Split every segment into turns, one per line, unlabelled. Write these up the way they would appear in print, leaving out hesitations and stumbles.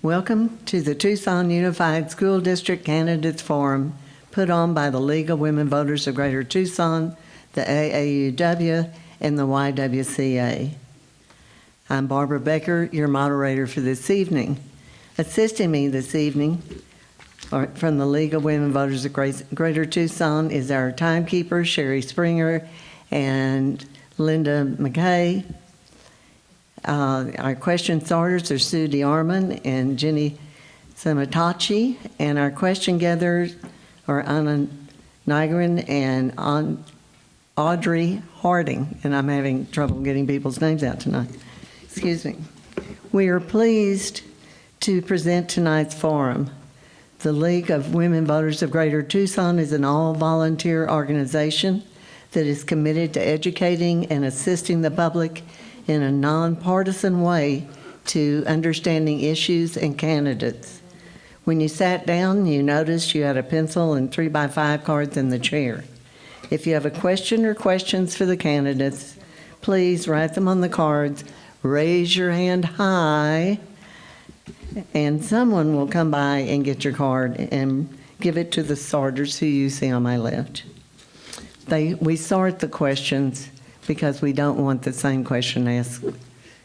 Welcome to the Tucson Unified School District Candidates Forum put on by the League of Women Voters of Greater Tucson, the AAUW, and the YWCA. I'm Barbara Baker, your moderator for this evening. Assisting me this evening from the League of Women Voters of Greater Tucson is our timekeeper, Sherry Springer, and Linda McKay. Our question starters are Sue DeArmond and Jenny Samatachi, and our question gatherers are Anna Nigrin and Audrey Harding, and I'm having trouble getting people's names out tonight. Excuse me. We are pleased to present tonight's forum. The League of Women Voters of Greater Tucson is an all-volunteer organization that is committed to educating and assisting the public in a nonpartisan way to understanding issues and candidates. When you sat down, you noticed you had a pencil and 3x5 cards in the chair. If you have a question or questions for the candidates, please write them on the cards, raise your hand high, and someone will come by and get your card and give it to the sorters who you see on my left. We sort the questions because we don't want the same question asked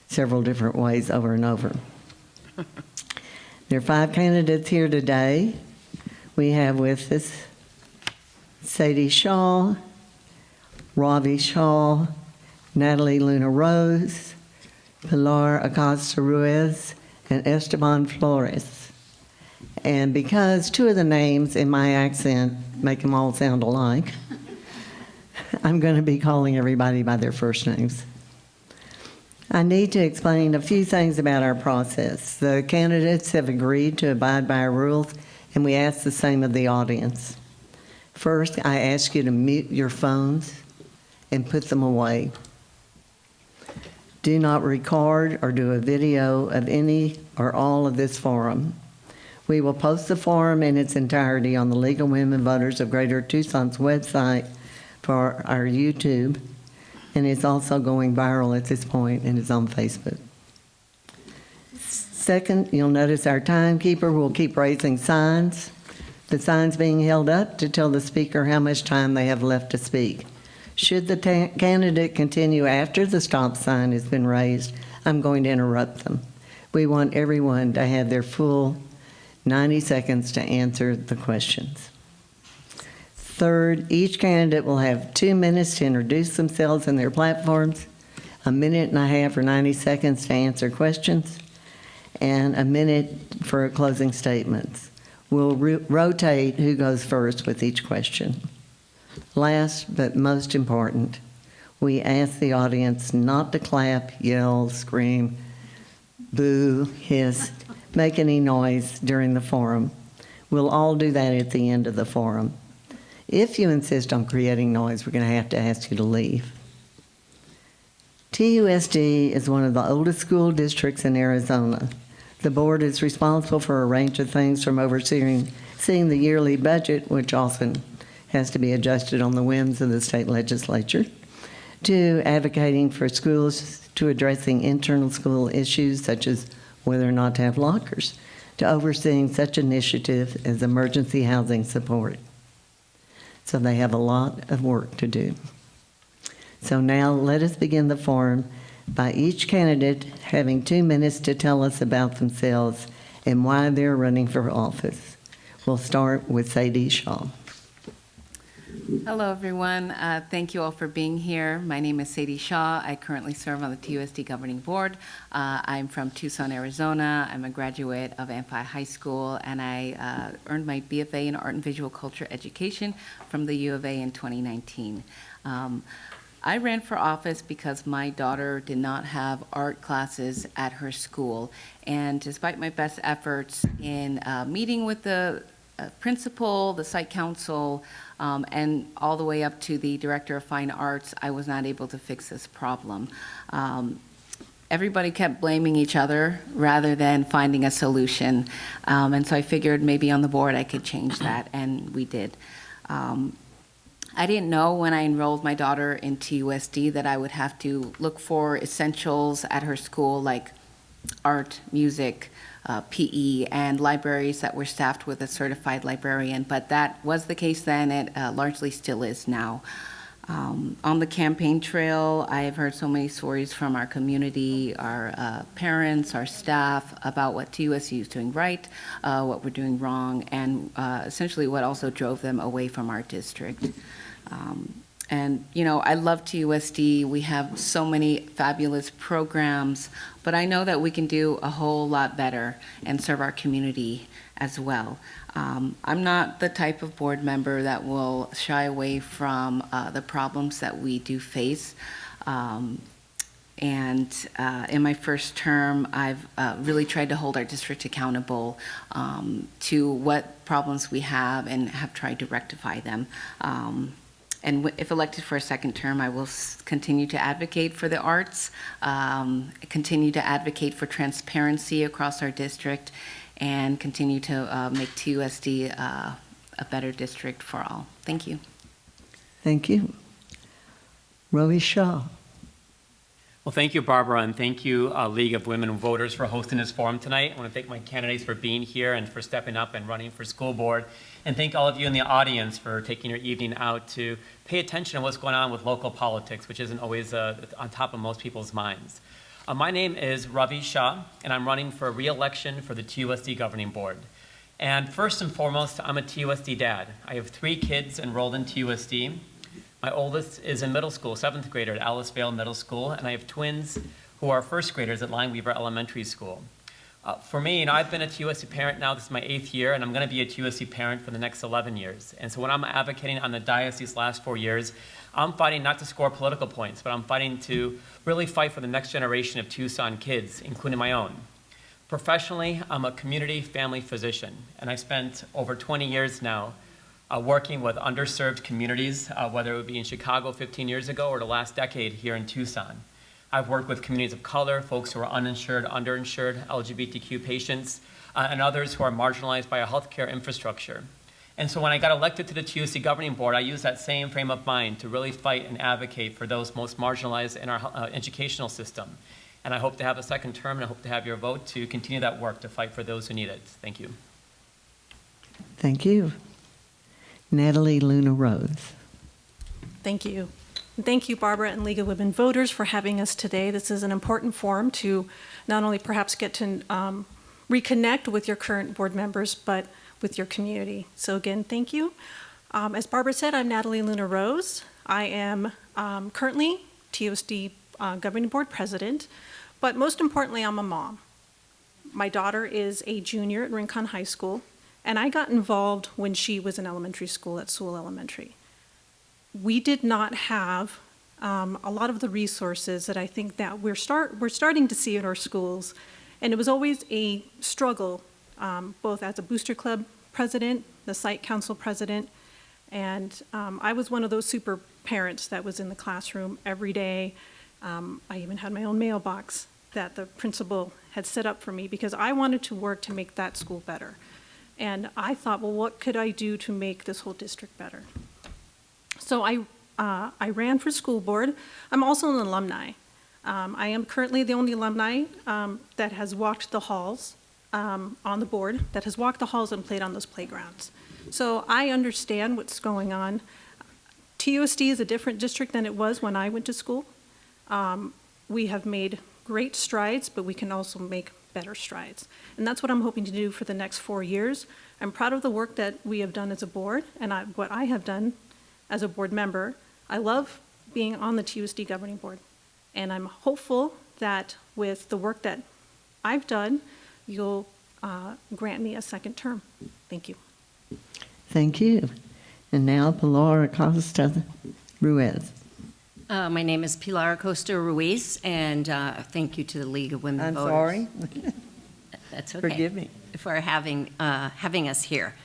several different ways over and over. There are 5 candidates here today. We have with us Sadie Shah, Ravi Shah, Natalie Luna Rose, Pilar Acosta Ruiz, and Esteban Flores. And because 2 of the names in my accent make them all sound alike, I'm going to be calling everybody by their first names. I need to explain a few things about our process. The candidates have agreed to abide by our rules, and we ask the same of the audience. First, I ask you to mute your phones and put them away. Do not record or do a video of any or all of this forum. We will post the forum in its entirety on the League of Women Voters of Greater Tucson's website for our YouTube, and it's also going viral at this point and is on Facebook. Second, you'll notice our timekeeper will keep raising signs. The signs being held up to tell the speaker how much time they have left to speak. Should the candidate continue after the stop sign has been raised, I'm going to interrupt them. We want everyone to have their full 90 seconds to answer the questions. Third, each candidate will have 2 minutes to introduce themselves and their platforms, 1.5 minutes or 90 seconds to answer questions, and 1 minute for closing statements. We'll rotate who goes first with each question. Last but most important, we ask the audience not to clap, yell, scream, boo, hiss, make any noise during the forum. We'll all do that at the end of the forum. If you insist on creating noise, we're going to ask you to leave. TUSD is one of the oldest school districts in Arizona. The board is responsible for a range of things from overseeing the yearly budget, which often has to be adjusted on the whims of the state legislature, to advocating for schools, to addressing internal school issues such as whether or not to have lockers, to overseeing such initiatives as emergency housing support. So they have a lot of work to do. So now let us begin the forum by each candidate having 2 minutes to tell us about themselves and why they're running for office. We'll start with Sadie Shah.
Hello, everyone. Thank you all for being here. My name is Sadie Shah. I currently serve on the TUSD Governing Board. I'm from Tucson, Arizona. I'm a graduate of Amphi High School, and I earned my BFA in Art and Visual Culture Education from the U of A in 2019. I ran for office because my daughter did not have art classes at her school, and despite my best efforts in meeting with the principal, the site council, and all the way up to the director of fine arts, I was not able to fix this problem. Everybody kept blaming each other rather than finding a solution. And so I figured maybe on the board I could change that, and we did. I didn't know when I enrolled my daughter into USD that I would have to look for essentials at her school like art, music, PE, and libraries that were staffed with a certified librarian, but that was the case then. It largely still is now. On the campaign trail, I have heard so many stories from our community, our parents, our staff, about what TUSD is doing right, what we're doing wrong, and essentially what also drove them away from our district. And, you know, I love TUSD. We have so many fabulous programs, but I know that we can do a whole lot better and serve our community as well. I'm not the type of board member that will shy away from the problems that we do face. And in my first term, I've really tried to hold our district accountable to what problems we have and have tried to rectify them. And if elected for a second term, I will continue to advocate for the arts, continue to advocate for transparency across our district, and continue to make TUSD a better district for all. Thank you.
Thank you. Ravi Shah.
Well, thank you, Barbara, and thank you, League of Women Voters, for hosting this forum tonight. I want to thank my candidates for being here and for stepping up and running for school board. And thank all of you in the audience for taking your evening out to pay attention to what's going on with local politics, which isn't always on top of most people's minds. My name is Ravi Shah, and I'm running for re-election for the TUSD Governing Board. And first and foremost, I'm a TUSD dad. I have 3 kids enrolled in TUSD. My oldest is in middle school, 7th grader at Alicevale Middle School, and I have twins who are first graders at Lineweaver Elementary School. For me, you know, I've been a TUSD parent now, this is my 8th year, and I'm going to be a TUSD parent for the next 11 years. And so when I'm advocating on the dais these last 4 years, I'm fighting not to score political points, but I'm fighting to really fight for the next generation of Tucson kids, including my own. Professionally, I'm a community family physician, and I spent over 20 years now working with underserved communities, whether it would be in Chicago 15 years ago or the last decade here in Tucson. I've worked with communities of color, folks who are uninsured, underinsured, LGBTQ patients, and others who are marginalized by a healthcare infrastructure. And so when I got elected to the TUSD Governing Board, I used that same frame of mind to really fight and advocate for those most marginalized in our educational system. And I hope to have a second term, and I hope to have your vote to continue that work to fight for those who need it. Thank you.
Thank you. Natalie Luna Rose.
Thank you. And thank you, Barbara and League of Women Voters, for having us today. This is an important forum to not only perhaps get to reconnect with your current board members, but with your community. So again, thank you. As Barbara said, I'm Natalie Luna Rose. I am currently TUSD Governing Board President, but most importantly, I'm a mom. My daughter is a junior at Rincon High School, and I got involved when she was in elementary school at Sewell Elementary. We did not have a lot of the resources that I think that we're starting to see in our schools, and it was always a struggle, both as a booster club president, the site council president, and I was one of those super parents that was in the classroom every day. I even had my own mailbox that the principal had set up for me because I wanted to work to make that school better. And I thought, well, what could I do to make this whole district better? So I ran for school board. I'm also an alumni. I am currently the only alumni that has walked the halls on the board, that has walked the halls and played on those playgrounds. So I understand what's going on. TUSD is a different district than it was when I went to school. We have made great strides, but we can also make better strides. And that's what I'm hoping to do for the next 4 years. I'm proud of the work that we have done as a board and what I have done as a board member. I love being on the TUSD Governing Board. And I'm hopeful that with the work that I've done, you'll grant me a second term. Thank you.
Thank you. And now Pilar Acosta Ruiz.
My name is Pilar Acosta Ruiz, and thank you to the League of Women
I'm
Voters.
sorry.
That's okay.
Forgive me.
For having us here.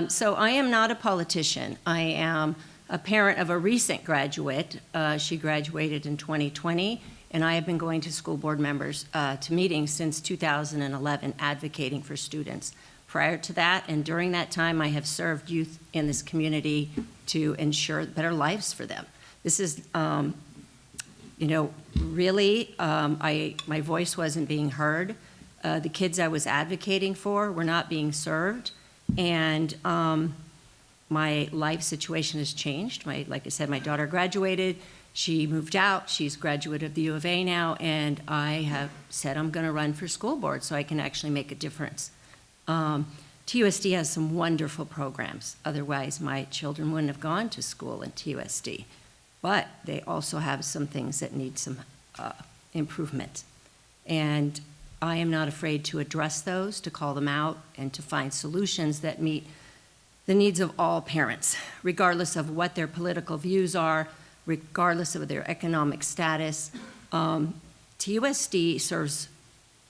So I am not a politician. I am a parent of a recent graduate. She graduated in 2020, and I have been going to school board members to meetings since 2011, advocating for students. Prior to that, and during that time, I have served youth in this community to ensure better lives for them. This is, really, my voice wasn't being heard. The kids I was advocating for were not being served, and my life situation has changed. Like I said, my daughter graduated. She moved out. She's a graduate of the U of A now, and I have said I'm going to run for school board so I can actually make a difference. TUSD has some wonderful programs. Otherwise, my children wouldn't have gone to school in TUSD. But they also have some things that need some improvement. And I am not afraid to address those, to call them out, and to find solutions that meet the needs of all parents, regardless of what their political views are, regardless of their economic status. TUSD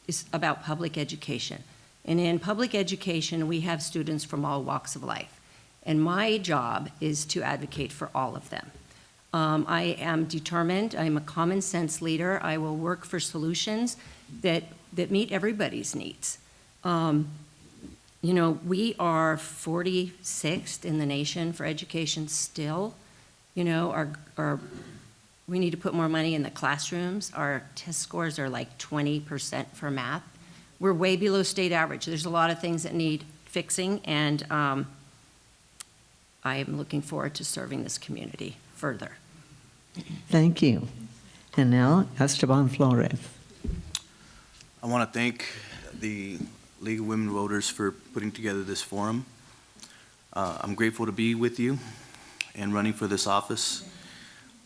is about public education. And in public education, we have students from all walks of life. And my job is to advocate for all of them. I am determined. I'm a common sense leader. I will work for solutions that meet everybody's needs. We are 46th in the nation for education still. We need to put more money in the classrooms. Our test scores are like 20% for math. We're way below state average. There's a lot of things that need fixing, and I am looking forward to serving this community further.
Thank you. And now, Esteban Flores.
I want to thank the League of Women Voters for putting together this forum. I'm grateful to be with you and running for this office.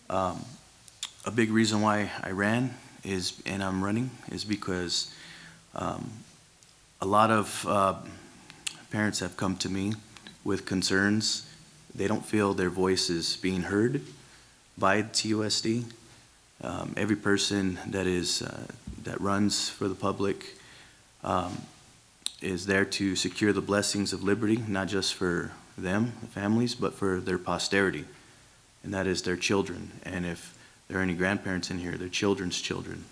A big reason why I ran and I'm running is because a lot of parents have come to me with concerns. They don't feel their voice is being heard by TUSD. Every person that runs for the public is there to secure the blessings of liberty, not just for them, the families, but for their posterity, and that is their children. And if there are any grandparents in here, their children's children.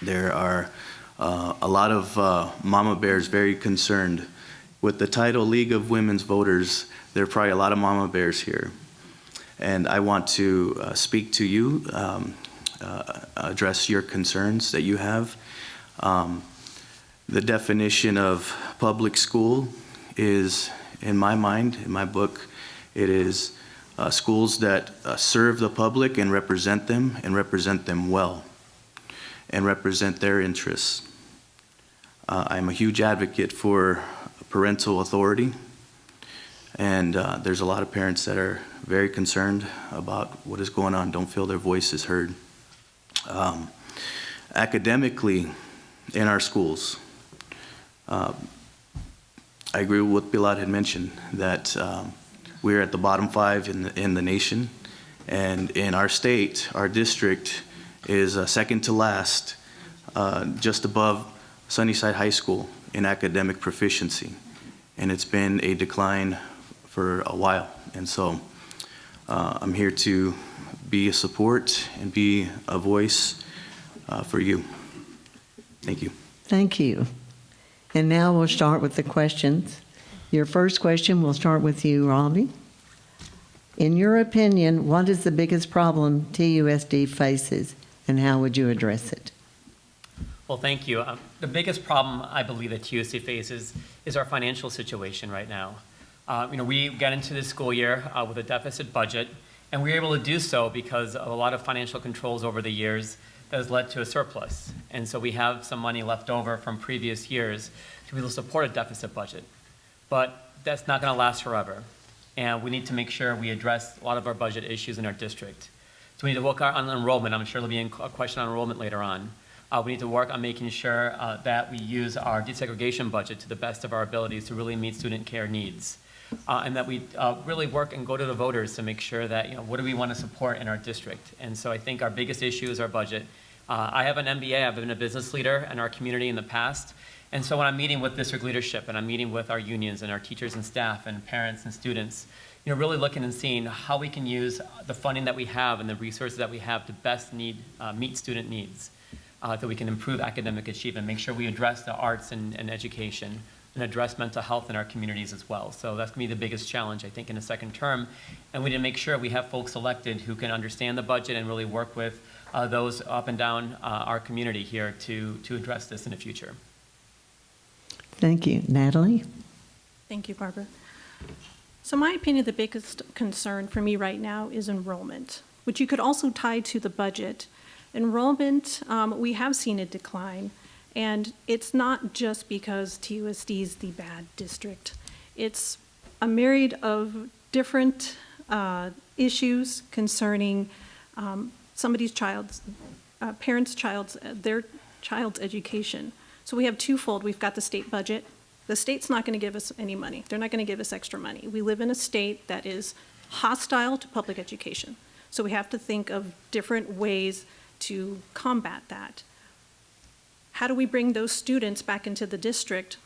There are a lot of mama bears very concerned. With the title League of Women's Voters, there are probably a lot of mama bears here. And I want to speak to you, address your concerns that you have. The definition of public school is, in my mind, in my book, it is schools that serve the public and represent them well, and represent their interests. I'm a huge advocate for parental authority, and there's a lot of parents that are very concerned about what is going on, don't feel their voice is heard. Academically, in our schools, I agree with what Pilar had mentioned, that we're at the bottom 5 in the nation, and in our state, our district is second to last, just above Sunnyside High School in academic proficiency, and it's been a decline for a while. And so I'm here to be a support and be a voice for you. Thank you.
Thank you. And now we'll start with the questions. Your first question, we'll start with you, Ravi. In your opinion, what is the biggest problem TUSD faces, and how would you address it?
Well, thank you. The biggest problem I believe that TUSD faces is our financial situation right now. We got into this school year with a deficit budget, and we were able to do so because of a lot of financial controls over the years that has led to a surplus. And so we have some money left over from previous years to be able to support a deficit budget. But that's not going to last forever. And we need to make sure we address a lot of our budget issues in our district. So we need to work on enrollment. I'm sure there'll be a question on enrollment later on. We need to work on making sure that we use our desegregation budget to the best of our abilities to really meet student care needs. And that we really work and go to the voters to make sure that, what do we want to support in our district? And so I think our biggest issue is our budget. I have an MBA, I've been a business leader in our community in the past. And so when I'm meeting with district leadership and I'm meeting with our unions and our teachers and staff and parents and students, really looking and seeing how we can use the funding that we have and the resources that we have to best meet student needs, that we can improve academic achievement, make sure we address the arts and education, and address mental health in our communities as well. So that's going to be the biggest challenge, I think, in the second term. And we need to make sure we have folks elected who can understand the budget and really work with those up and down our community here to address this in the future.
Thank you. Natalie?
Thank you, Barbara. So my opinion, the biggest concern for me right now is enrollment, which you could also tie to the budget. Enrollment, we have seen a decline, and it's not just because TUSD is the bad district. It's a myriad of different issues concerning somebody's their child's education. So we have twofold. We've got the state budget. The state's not going to give us any money. They're not going to give us extra money. We live in a state that is hostile to public education. So we have to think of different ways to combat that. How do we bring those students back into the district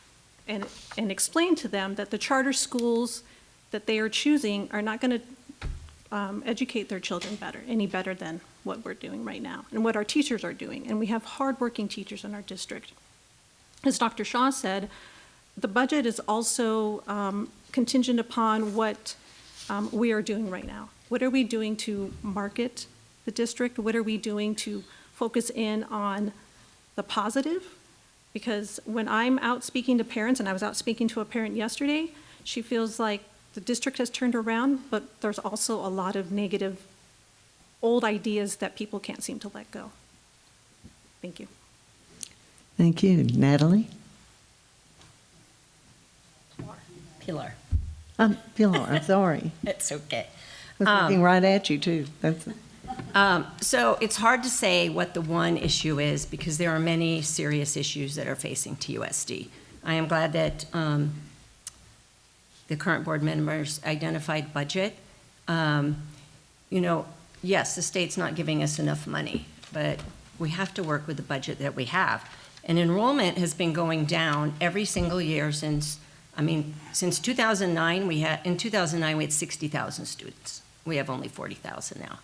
and explain to them that the charter schools that they are choosing are not going to educate their children any better than what we're doing right now and what our teachers are doing. And we have hardworking teachers in our district. As Dr. Shah said, the budget is also contingent upon what we are doing right now. What are we doing to market the district? What are we doing to focus in on the positive? Because when I'm out speaking to parents, and I was out speaking to a parent yesterday, she feels like the district has turned around, but there's also a lot of negative old ideas that people can't seem to let go. Thank you.
Thank you. Natalie?
Pilar.
Pilar, I'm sorry.
It's okay.
I was looking right at you, too.
So it's hard to say what the one issue is because there are many serious issues that are facing TUSD. I am glad that the current board members identified budget. Yes, the state's not giving us enough money, but we have to work with the budget that we have. And enrollment has been going down every single year since 2009. In 2009, we had 60,000 students. We have only 40,000 now.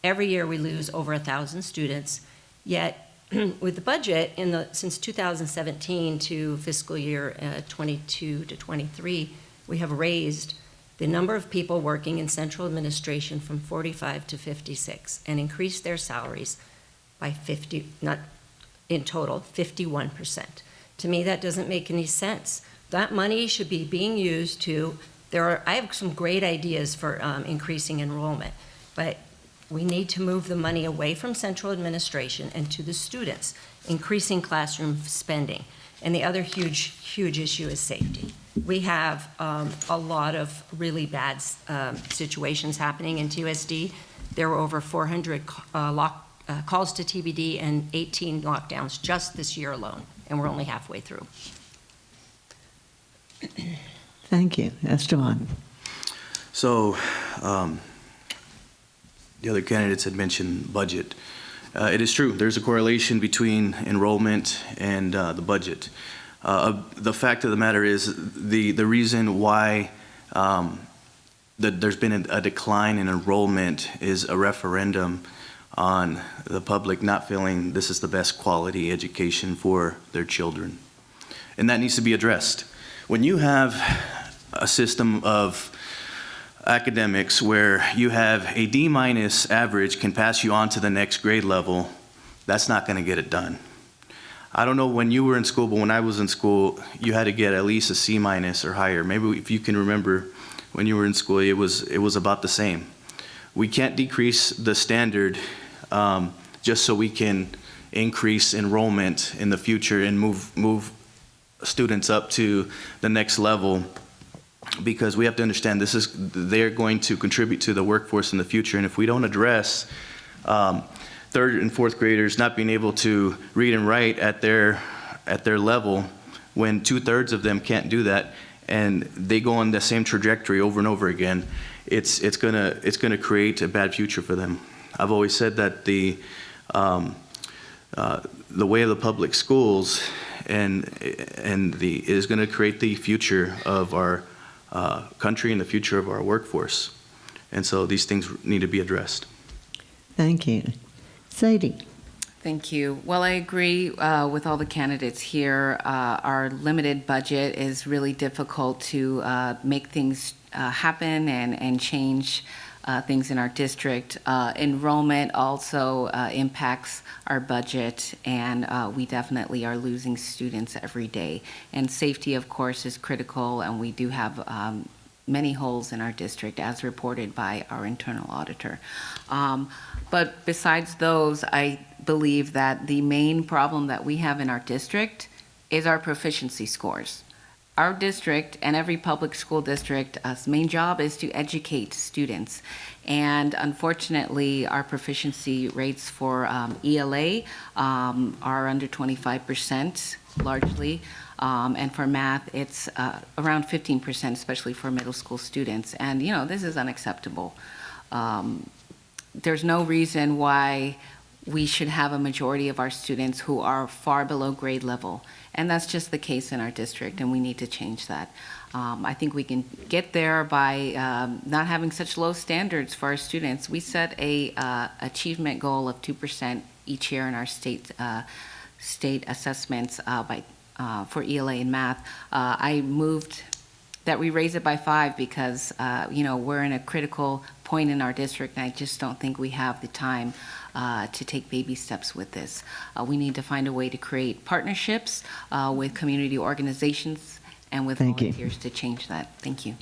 Every year we lose over 1,000 students, yet with the budget since 2017 to fiscal year 22 to 23, we have raised the number of people working in central administration from 45 to 56 and increased their salaries by 51%. To me, that doesn't make any sense. That money should be being used I have some great ideas for increasing enrollment, but we need to move the money away from central administration and to the students, increasing classroom spending. And the other huge issue is safety. We have a lot of really bad situations happening in TUSD. There were over 400 calls to TBD and 18 lockdowns just this year alone, and we're only halfway through.
Thank you. Esteban?
So, the other candidates had mentioned budget. It is true, there's a correlation between enrollment and the budget. The fact of the matter is the reason why there's been a decline in enrollment is a referendum on the public not feeling this is the best quality education for their children. And that needs to be addressed. When you have a system of academics where you have a D- average can pass you on to the next grade level, that's not going to get it done. I don't know when you were in school, but when I was in school, you had to get at least a C- or higher. Maybe if you can remember when you were in school, it was about the same. We can't decrease the standard just so we can increase enrollment in the future and move students up to the next level, because we have to understand they're going to contribute to the workforce in the future. And if we don't address third and fourth graders not being able to read and write at their level, when 2/3 of them can't do that, and they go on the same trajectory over and over again, it's gonna create a bad future for them. I've always said that the way of the public schools is going to create the future of our country and the future of our workforce, and so these things need to be addressed.
Thank you. Sadie?
Thank you. Well, I agree with all the candidates here. Our limited budget is really difficult to make things happen and change things in our district. Enrollment also impacts our budget, and we definitely are losing students every day. And safety, of course, is critical, and we do have many holes in our district, as reported by our internal auditor. But besides those, I believe that the main problem that we have in our district is our proficiency scores. Our district and every public school district's main job is to educate students. And unfortunately, our proficiency rates for ELA are under 25%, largely. And for math, it's around 15%, especially for middle school students. And, you know, this is unacceptable. There's no reason why we should have a majority of our students who are far below grade level. And that's just the case in our district, and we need to change that. I think we can get there by not having such low standards for our students. We set a achievement goal of 2% each year in our state assessments for ELA and math. I moved that we raise it by 5 because you know, we're in a critical point in our district, and I just don't think we have the time to take baby steps with this. We need to find a way to create partnerships with community organizations and with volunteers to change that. Thank you.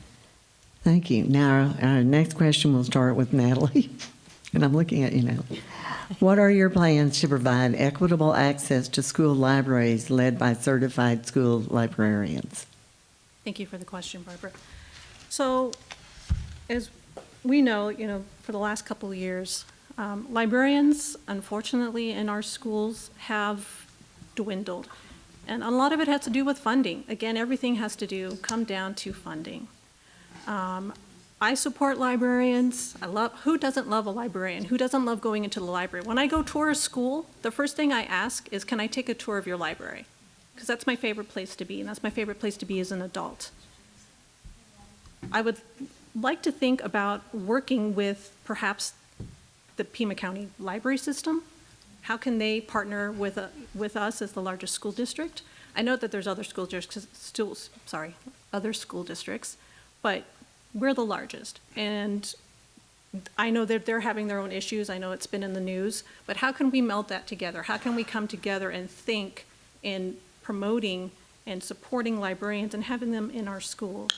Thank you. Now, our next question will start with Natalie, and I'm looking at you, Natalie. What are your plans to provide equitable access to school libraries led by certified school librarians?
Thank you for the question, Barbara. So, as we know, you know, for the last couple of years, librarians, unfortunately, in our schools have dwindled. And a lot of it has to do with funding. Again, everything has to come down to funding. I support librarians. Who doesn't love a librarian? Who doesn't love going into the library? When I go tour a school, the first thing I ask is, can I take a tour of your library? Because that's my favorite place to be, and that's my favorite place to be as an adult. I would like to think about working with perhaps the Pima County Library System. How can they partner with us as the largest school district? I know that there's other school districts, but we're the largest. And I know that they're having their own issues. I know it's been in the news, but how can we meld that together? How can we come together and think in promoting and supporting librarians and having them in our school?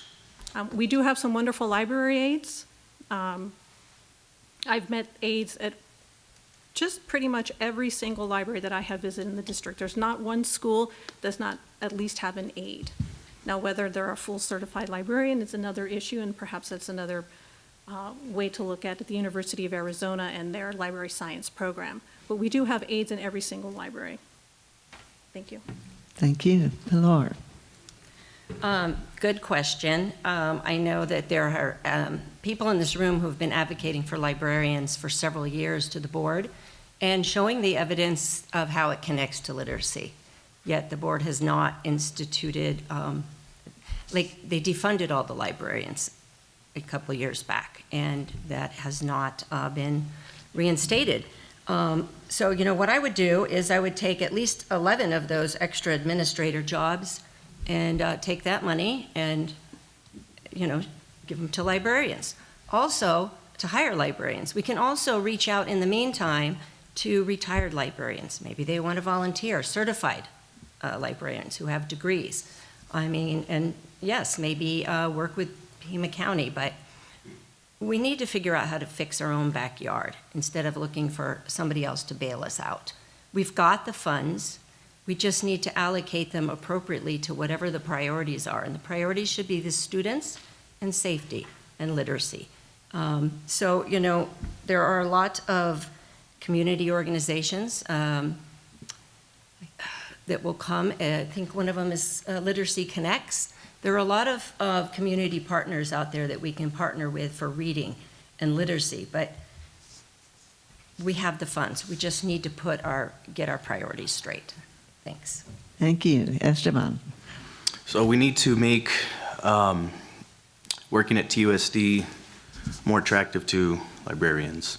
We do have some wonderful library aides. I've met aides at just pretty much every single library that I have visited in the district. There's not one school that does not at least have an aide. Now, whether they're a full certified librarian is another issue, and perhaps that's another way to look at the University of Arizona and their library science program. But we do have aides in every single library. Thank you.
Thank you. Pilar.
Good question. I know that there are people in this room who have been advocating for librarians for several years to the board and showing the evidence of how it connects to literacy. Yet the board has not instituted, they defunded all the librarians a couple years back, and that has not been reinstated. So, you know, what I would do is I would take at least 11 of those extra administrator jobs and take that money and, you know, give them to librarians. Also, to hire librarians. We can also reach out in the meantime to retired librarians. Maybe they want to volunteer, certified librarians who have degrees. I mean, and yes, maybe work with Pima County, but we need to figure out how to fix our own backyard instead of looking for somebody else to bail us out. We've got the funds. We just need to allocate them appropriately to whatever the priorities are. And the priorities should be the students and safety and literacy. So, you know, there are a lot of community organizations that will come. I think one of them is Literacy Connects. There are a lot of community partners out there that we can partner with for reading and literacy, but we have the funds. We just need to get our priorities straight. Thanks.
Thank you. Esteban.
So we need to make working at TUSD more attractive to librarians.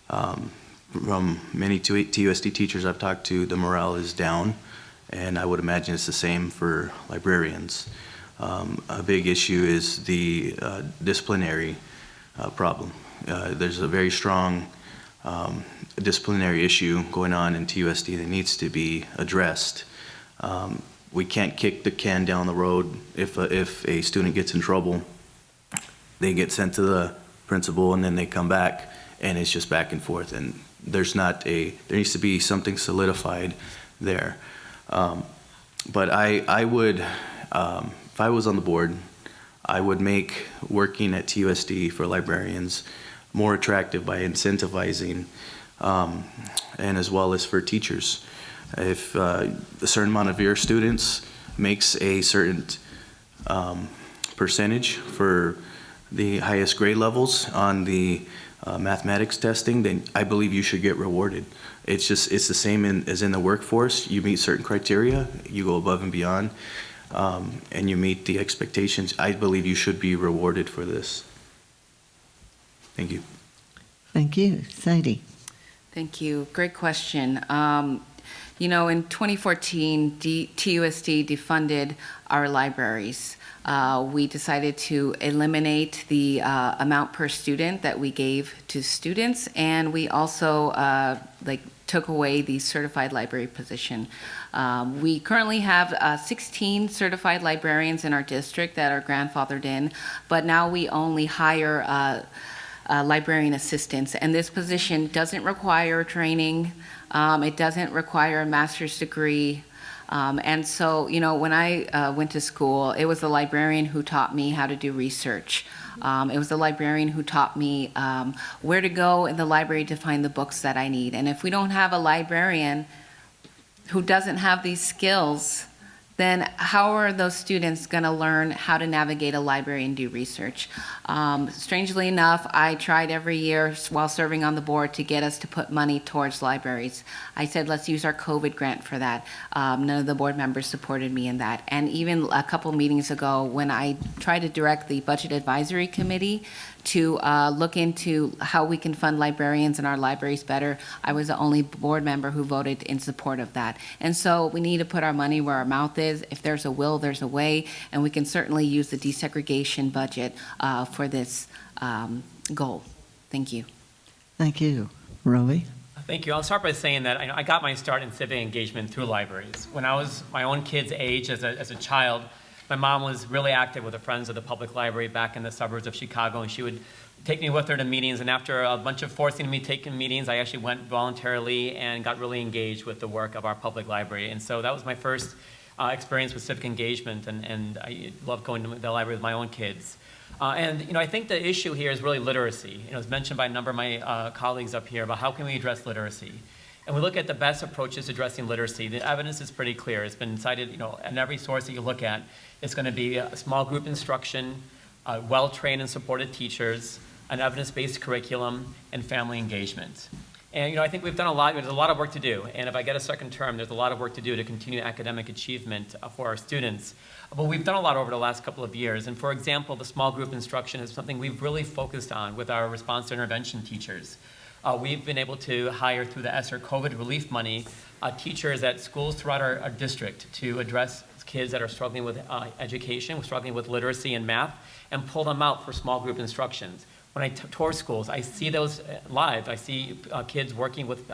From many TUSD teachers I've talked to, the morale is down, and I would imagine it's the same for librarians. A big issue is the disciplinary problem. There's a very strong disciplinary issue going on in TUSD that needs to be addressed. We can't kick the can down the road. If a student gets in trouble, they get sent to the principal and then they come back and it's just back and forth, and there needs to be something solidified there. But I would, if I was on the board, I would make working at TUSD for librarians more attractive by incentivizing, and as well as for teachers. If a certain amount of your students makes a certain percentage for the highest grade levels on the mathematics testing, then I believe you should get rewarded. It's the same as in the workforce. You meet certain criteria, you go above and beyond, and you meet the expectations. I believe you should be rewarded for this. Thank you.
Thank you. Sadie?
Thank you. Great question. You know, in 2014, TUSD defunded our libraries. We decided to eliminate the amount per student that we gave to students, and we also took away the certified library position. We currently have 16 certified librarians in our district that are grandfathered in, but now we only hire librarian assistants, and this position doesn't require training. It doesn't require a master's degree. And so, you know, when I went to school, it was the librarian who taught me how to do research. It was the librarian who taught me where to go in the library to find the books that I need. And if we don't have a librarian who doesn't have these skills, then how are those students going to learn how to navigate a library and do research? Strangely enough, I tried every year while serving on the board to get us to put money towards libraries. I said, let's use our COVID grant for that. None of the board members supported me in that. And even a couple meetings ago, when I tried to direct the Budget Advisory Committee to look into how we can fund librarians in our libraries better, I was the only board member who voted in support of that. And so we need to put our money where our mouth is. If there's a will, there's a way, and we can certainly use the desegregation budget for this goal. Thank you.
Thank you. Ravi?
Thank you. I'll start by saying that I got my start in civic engagement through libraries. When I was my own kid's age as a child, my mom was really active with the Friends of the Public Library back in the suburbs of Chicago, and she would take me with her to meetings, and after a bunch of forcing me to take meetings, I actually went voluntarily and got really engaged with the work of our public library. And so that was my first experience with civic engagement, and I love going to the library with my own kids. And you know, I think the issue here is really literacy. You know, it's mentioned by a number of my colleagues up here about how can we address literacy. And we look at the best approaches to addressing literacy. The evidence is pretty clear. It's been cited, you know, in every source that you look at. It's going to be a small group instruction, well-trained and supported teachers, an evidence-based curriculum, and family engagement. And you know, I think we've done a lot. There's a lot of work to do. And if I get a second term, there's a lot of work to do to continue academic achievement for our students. But we've done a lot over the last couple of years. And for example, the small group instruction is something we've really focused on with our response to intervention teachers. We've been able to hire through the ESSER COVID relief money teachers at schools throughout our district to address kids that are struggling with education, struggling with literacy and math, and pull them out for small group instructions. When I tour schools, I see those live. I see kids working with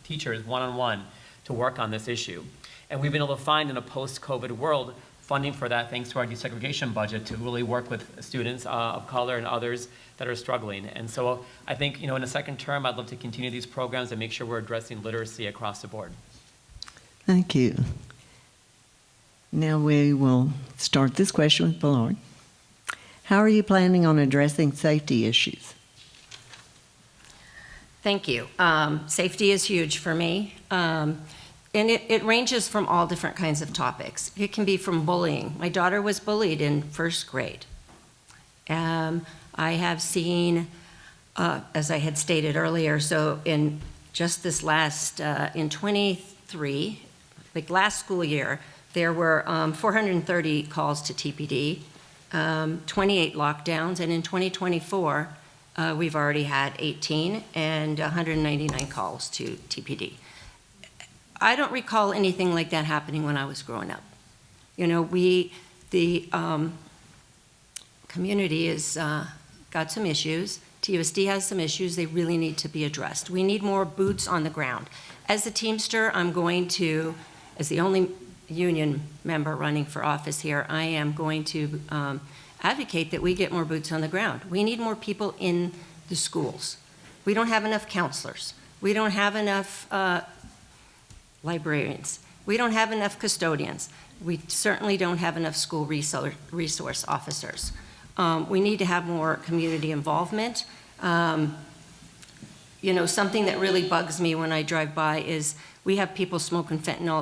teachers one-on-one to work on this issue. And we've been able to find in a post-COVID world funding for that thanks to our desegregation budget to really work with students of color and others that are struggling. And so I think, you know, in a second term, I'd love to continue these programs and make sure we're addressing literacy across the board.
Thank you. Now we will start this question with Pilar. How are you planning on addressing safety issues?
Thank you. Safety is huge for me. And it ranges from all different kinds of topics. It can be from bullying. My daughter was bullied in first grade. I have seen, as I had stated earlier, so in just this last, in 23, like last school year, there were 430 calls to TPD, 28 lockdowns, and in 2024, we've already had 18 and 199 calls to TPD. I don't recall anything like that happening when I was growing up. You know, the community has got some issues, TUSD has some issues. They really need to be addressed. We need more boots on the ground. As a Teamster, I'm going to, as the only union member running for office here, I am going to advocate that we get more boots on the ground. We need more people in the schools. We don't have enough counselors. We don't have enough librarians. We don't have enough custodians. We certainly don't have enough school resource officers. We need to have more community involvement. You know, something that really bugs me when I drive by is we have people smoking fentanyl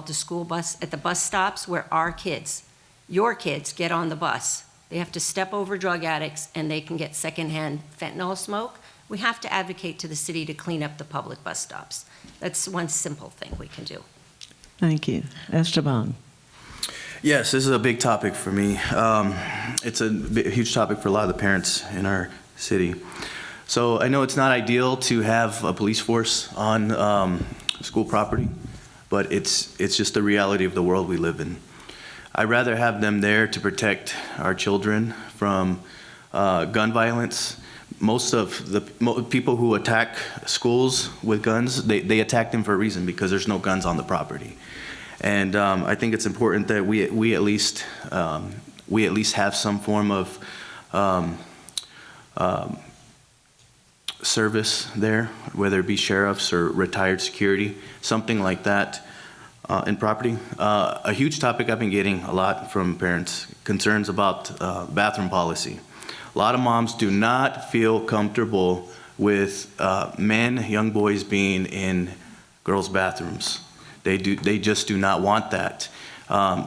at the bus stops where our kids, your kids, get on the bus. They have to step over drug addicts and they can get secondhand fentanyl smoke. We have to advocate to the city to clean up the public bus stops. That's one simple thing we can do.
Thank you. Esteban.
Yes, this is a big topic for me. It's a huge topic for a lot of the parents in our city. So I know it's not ideal to have a police force on school property, but it's just the reality of the world we live in. I'd rather have them there to protect our children from gun violence. Most of the people who attack schools with guns, they attack them for a reason, because there's no guns on the property. And I think it's important that we at least have some form of service there, whether it be sheriffs or retired security, something like that in property. A huge topic I've been getting a lot from parents, concerns about bathroom policy. A lot of moms do not feel comfortable with young boys being in girls' bathrooms. They just do not want that.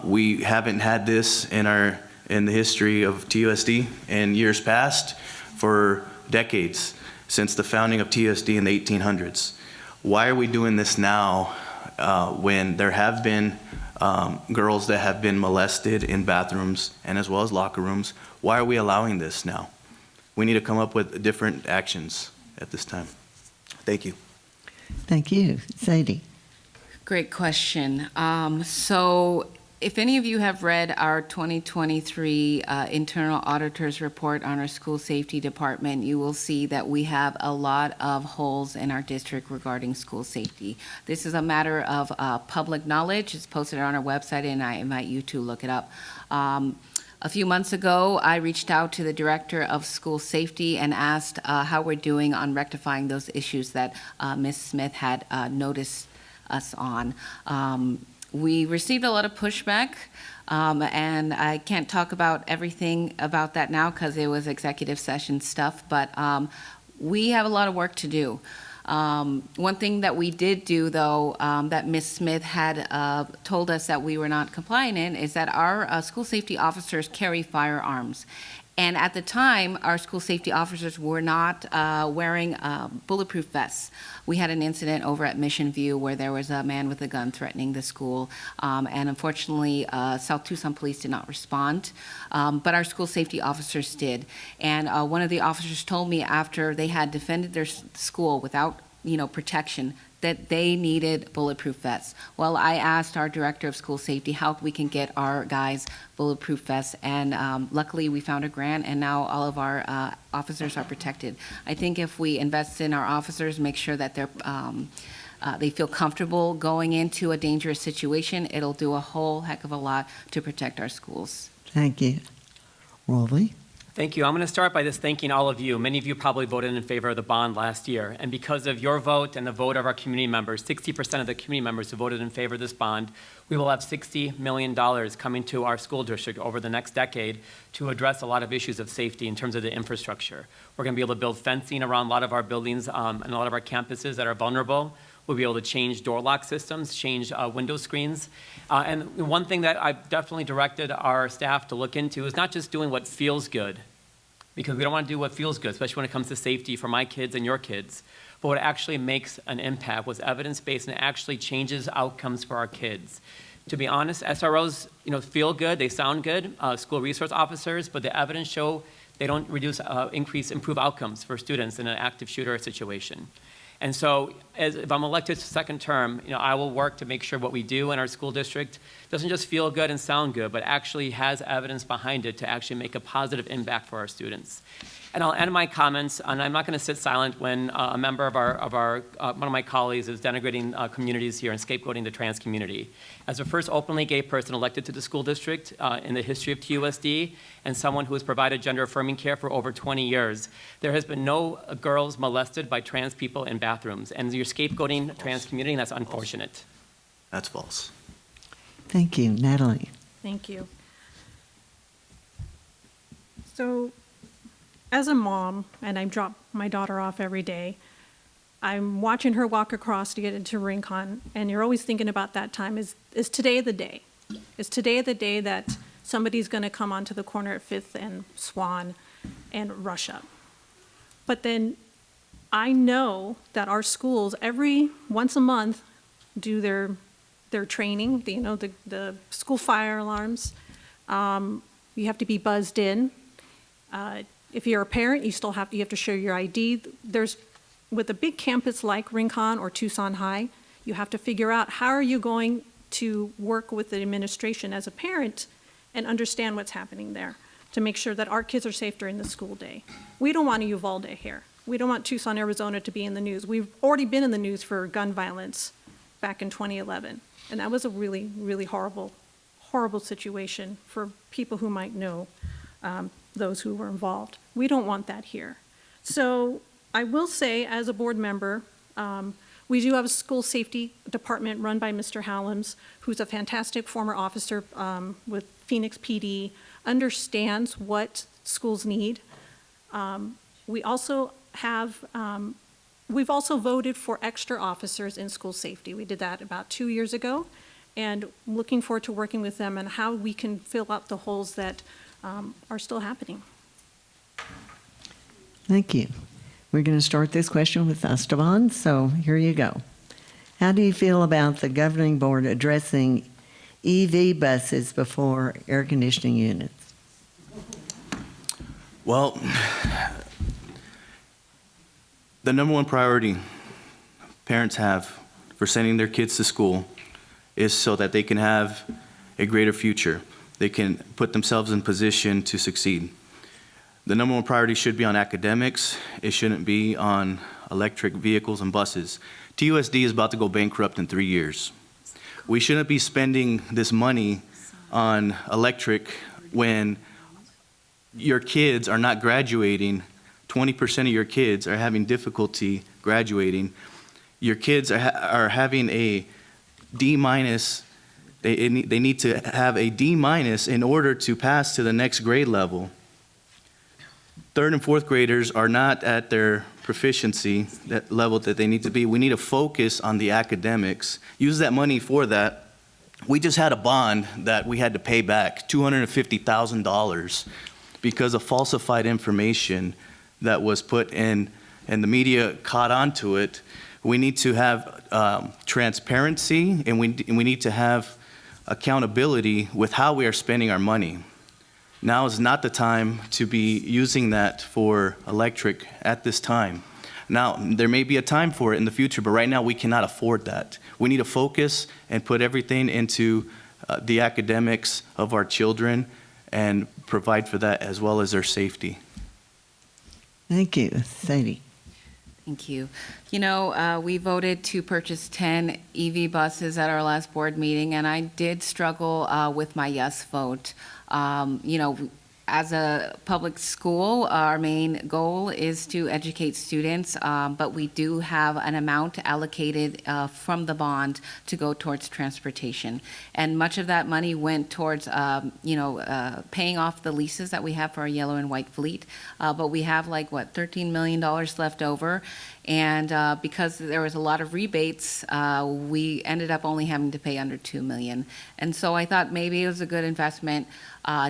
We haven't had this in the history of TUSD in years past for decades, since the founding of TUSD in the 1800s. Why are we doing this now when there have been girls that have been molested in bathrooms and as well as locker rooms? Why are we allowing this now? We need to come up with different actions at this time. Thank you.
Thank you. Sadie.
Great question. So if any of you have read our 2023 internal auditor's report on our school safety department, you will see that we have a lot of holes in our district regarding school safety. This is a matter of public knowledge. It's posted on our website, and I invite you to look it up. A few months ago, I reached out to the director of school safety and asked how we're doing on rectifying those issues that Ms. Smith had noticed us on. We received a lot of pushback, and I can't talk about everything about that now because it was executive session stuff, but we have a lot of work to do. One thing that we did do, though, that Ms. Smith had told us that we were not compliant in, is that our school safety officers carry firearms. And at the time, our school safety officers were not wearing bulletproof vests. We had an incident over at Mission View where there was a man with a gun threatening the school. And unfortunately, South Tucson Police did not respond, but our school safety officers did. And one of the officers told me after they had defended their school without, protection, that they needed bulletproof vests. Well, I asked our director of school safety how we can get our guys bulletproof vests, and luckily we found a grant, and now all of our officers are protected. I think if we invest in our officers, make sure that they feel comfortable going into a dangerous situation, it'll do a whole heck of a lot to protect our schools.
Thank you. Ravi.
Thank you. I'm going to start by just thanking all of you. Many of you probably voted in favor of the bond last year. And because of your vote and the vote of our community members, 60% of the community members who voted in favor of this bond, we will have $60 million coming to our school district over the next decade to address a lot of issues of safety in terms of the infrastructure. We're going to be able to build fencing around a lot of our buildings and a lot of our campuses that are vulnerable. We'll be able to change door lock systems, change window screens. And one thing that I've definitely directed our staff to look into is not just doing what feels good, because we don't want to do what feels good, especially when it comes to safety for my kids and your kids, but what actually makes an impact, what's evidence-based, and actually changes outcomes for our kids. To be honest, SROs, feel good, they sound good, school resource officers, but the evidence show they don't improve outcomes for students in an active shooter situation. And so if I'm elected to second term, I will work to make sure what we do in our school district doesn't just feel good and sound good, but actually has evidence behind it to actually make a positive impact for our students. And I'll end my comments, and I'm not going to sit silent when a member of one of my colleagues is denigrating communities here and scapegoating the trans community. As the first openly gay person elected to the school district in the history of TUSD, and someone who has provided gender-affirming care for over 20 years, there has been no girls molested by trans people in bathrooms. And you're scapegoating the trans community, and that's unfortunate.
That's false.
Thank you. Natalie?
Thank you. So, as a mom, and I drop my daughter off every day, I'm watching her walk across to get into Rincon, and you're always thinking about that time. Is today the day? Is today the day that somebody's going to come onto the corner at 5th and Swan and rush up? But then I know that our schools once a month do their training, the school fire alarms. You have to be buzzed in. If you're a parent, you have to show your ID. With a big campus like Rincon or Tucson High, you have to figure out how are you going to work with the administration as a parent and understand what's happening there to make sure that our kids are safe during the school day. We don't want a Uvalde here. We don't want Tucson, Arizona to be in the news. We've already been in the news for gun violence back in 2011, and that was a really, really horrible, horrible situation for people who might know those who were involved. We don't want that here. So I will say, as a board member, we do have a school safety department run by Mr. Hallam's, who's a fantastic former officer with Phoenix PD, understands what schools need. We've also voted for extra officers in school safety. We did that about 2 years ago, and looking forward to working with them and how we can fill up the holes that are still happening.
Thank you. We're going to start this question with Esteban, so here you go. How do you feel about the governing board addressing EV buses before air conditioning units?
Well, the number one priority parents have for sending their kids to school is so that they can have a greater future. They can put themselves in position to succeed. The number one priority should be on academics. It shouldn't be on electric vehicles and buses. TUSD is about to go bankrupt in 3 years. We shouldn't be spending this money on electric when your kids are not graduating. 20% of your kids are having difficulty graduating. Your kids are having a D minus. They need to have a D minus in order to pass to the next grade level. Third and fourth graders are not at their proficiency, that level that they need to be. We need to focus on the academics, use that money for that. We just had a bond that we had to pay back, $250,000, because of falsified information that was put in, and the media caught onto it. We need to have transparency, and we need to have accountability with how we are spending our money. Now is not the time to be using that for electric at this time. Now, there may be a time for it in the future, but right now we cannot afford that. We need to focus and put everything into the academics of our children and provide for that as well as their safety.
Thank you. Sadie?
Thank you. We voted to purchase 10 EV buses at our last board meeting, and I did struggle with my yes vote. As a public school, our main goal is to educate students, but we do have an amount allocated from the bond to go towards transportation. And much of that money went towards, paying off the leases that we have for our yellow and white fleet. But we have $13 million left over. And because there was a lot of rebates, we ended up only having to pay under $2 million. And so I thought maybe it was a good investment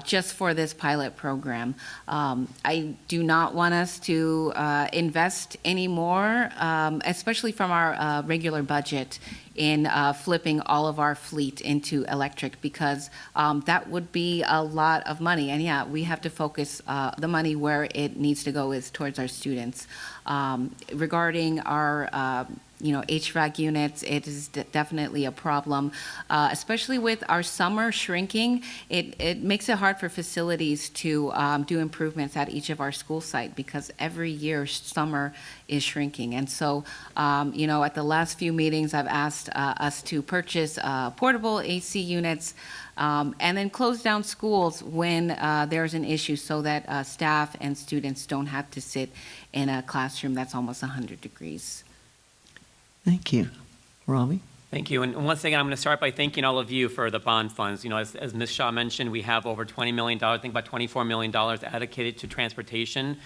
just for this pilot program. I do not want us to invest any more, especially from our regular budget, in flipping all of our fleet into electric, because that would be a lot of money. And yeah, we have to focus the money where it needs to go, is towards our students. Regarding our HVAC units. It is definitely a problem, especially with our summer shrinking. It makes it hard for facilities to do improvements at each of our school sites because every year summer is shrinking. And so, at the last few meetings, I've asked us to purchase portable AC units and then close down schools when there's an issue so that staff and students don't have to sit in a classroom that's almost 100 degrees.
Thank you. Ravi?
Thank you. And once again, I'm going to start by thanking all of you for the bond funds. As Ms. Shah mentioned, we have over $20 million, I think about $24 million allocated to transportation.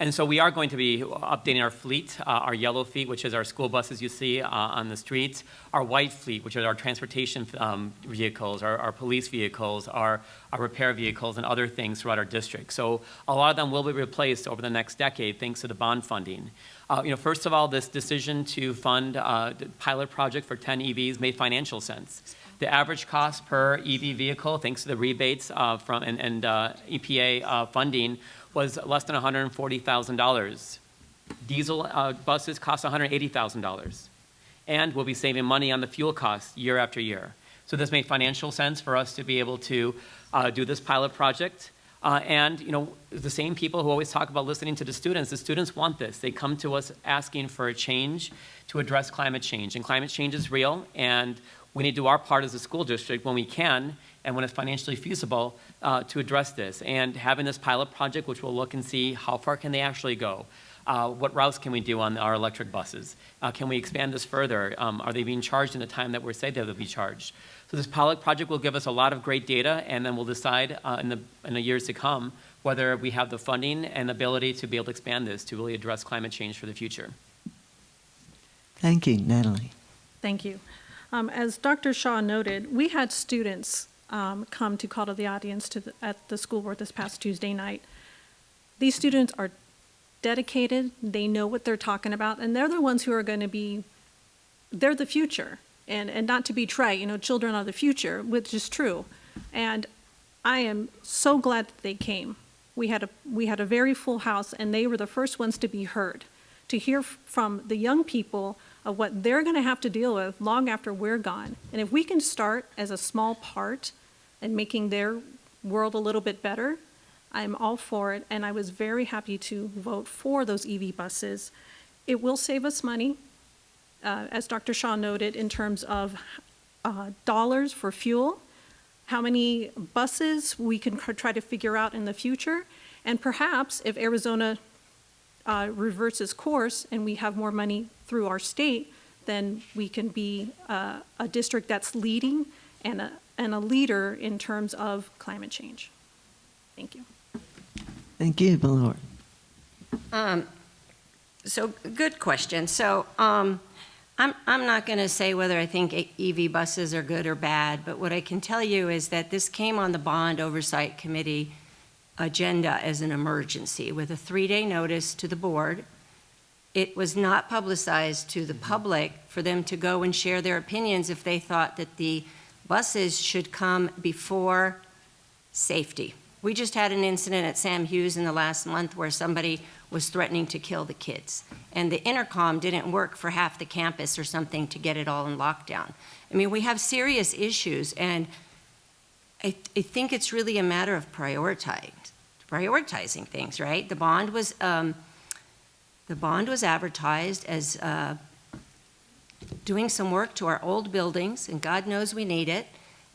And so we are going to be updating our fleet, our yellow fleet, which is our school buses you see on the streets, our white fleet, which is our transportation vehicles, our police vehicles, our repair vehicles, and other things throughout our district. So a lot of them will be replaced over the next decade thanks to the bond funding. First of all, this decision to fund the pilot project for 10 EVs made financial sense. The average cost per EV vehicle, thanks to the rebates from EPA funding, was less than $140,000. Diesel buses cost $180,000. And we'll be saving money on the fuel costs year after year. So this made financial sense for us to be able to do this pilot project. The same people who always talk about listening to the students want this. They come to us asking for a change to address climate change. And climate change is real, and we need to do our part as a school district when we can and when it's financially feasible to address this. And having this pilot project, which we'll look and see how far can they actually go. What routes can we do on our electric buses? Can we expand this further? Are they being charged in the time that we're saying they'll be charged? So this pilot project will give us a lot of great data, and then we'll decide in the years to come whether we have the funding and ability to be able to expand this to really address climate change for the future.
Thank you. Natalie?
Thank you. As Dr. Shah noted, we had students come to call to the audience at the school board this past Tuesday night. These students are dedicated, they know what they're talking about, and they're the ones who are going to be, they're the future. And not to be trite, children are the future, which is true. And I am so glad that they came. We had a very full house, and they were the first ones to be heard, to hear from the young people of what they're going to have to deal with long after we're gone. And if we can start as a small part in making their world a little bit better, I'm all for it. And I was very happy to vote for those EV buses. It will save us money, as Dr. Shah noted, in terms of dollars for fuel, how many buses we can try to figure out in the future, and perhaps if Arizona reverses course and we have more money through our state, then we can be a district that's leading and a leader in terms of climate change. Thank you.
Thank you, Pilar.
So good question. So I'm not going to say whether I think EV buses are good or bad, but what I can tell you is that this came on the Bond Oversight Committee agenda as an emergency with a 3-day notice to the board. It was not publicized to the public for them to go and share their opinions if they thought that the buses should come before safety. We just had an incident at Sam Hughes in the last month where somebody was threatening to kill the kids. And the intercom didn't work for half the campus or something to get it all in lockdown. I mean, we have serious issues, and I think it's really a matter of prioritizing things, right? The bond was advertised as doing some work to our old buildings, and God knows we need it,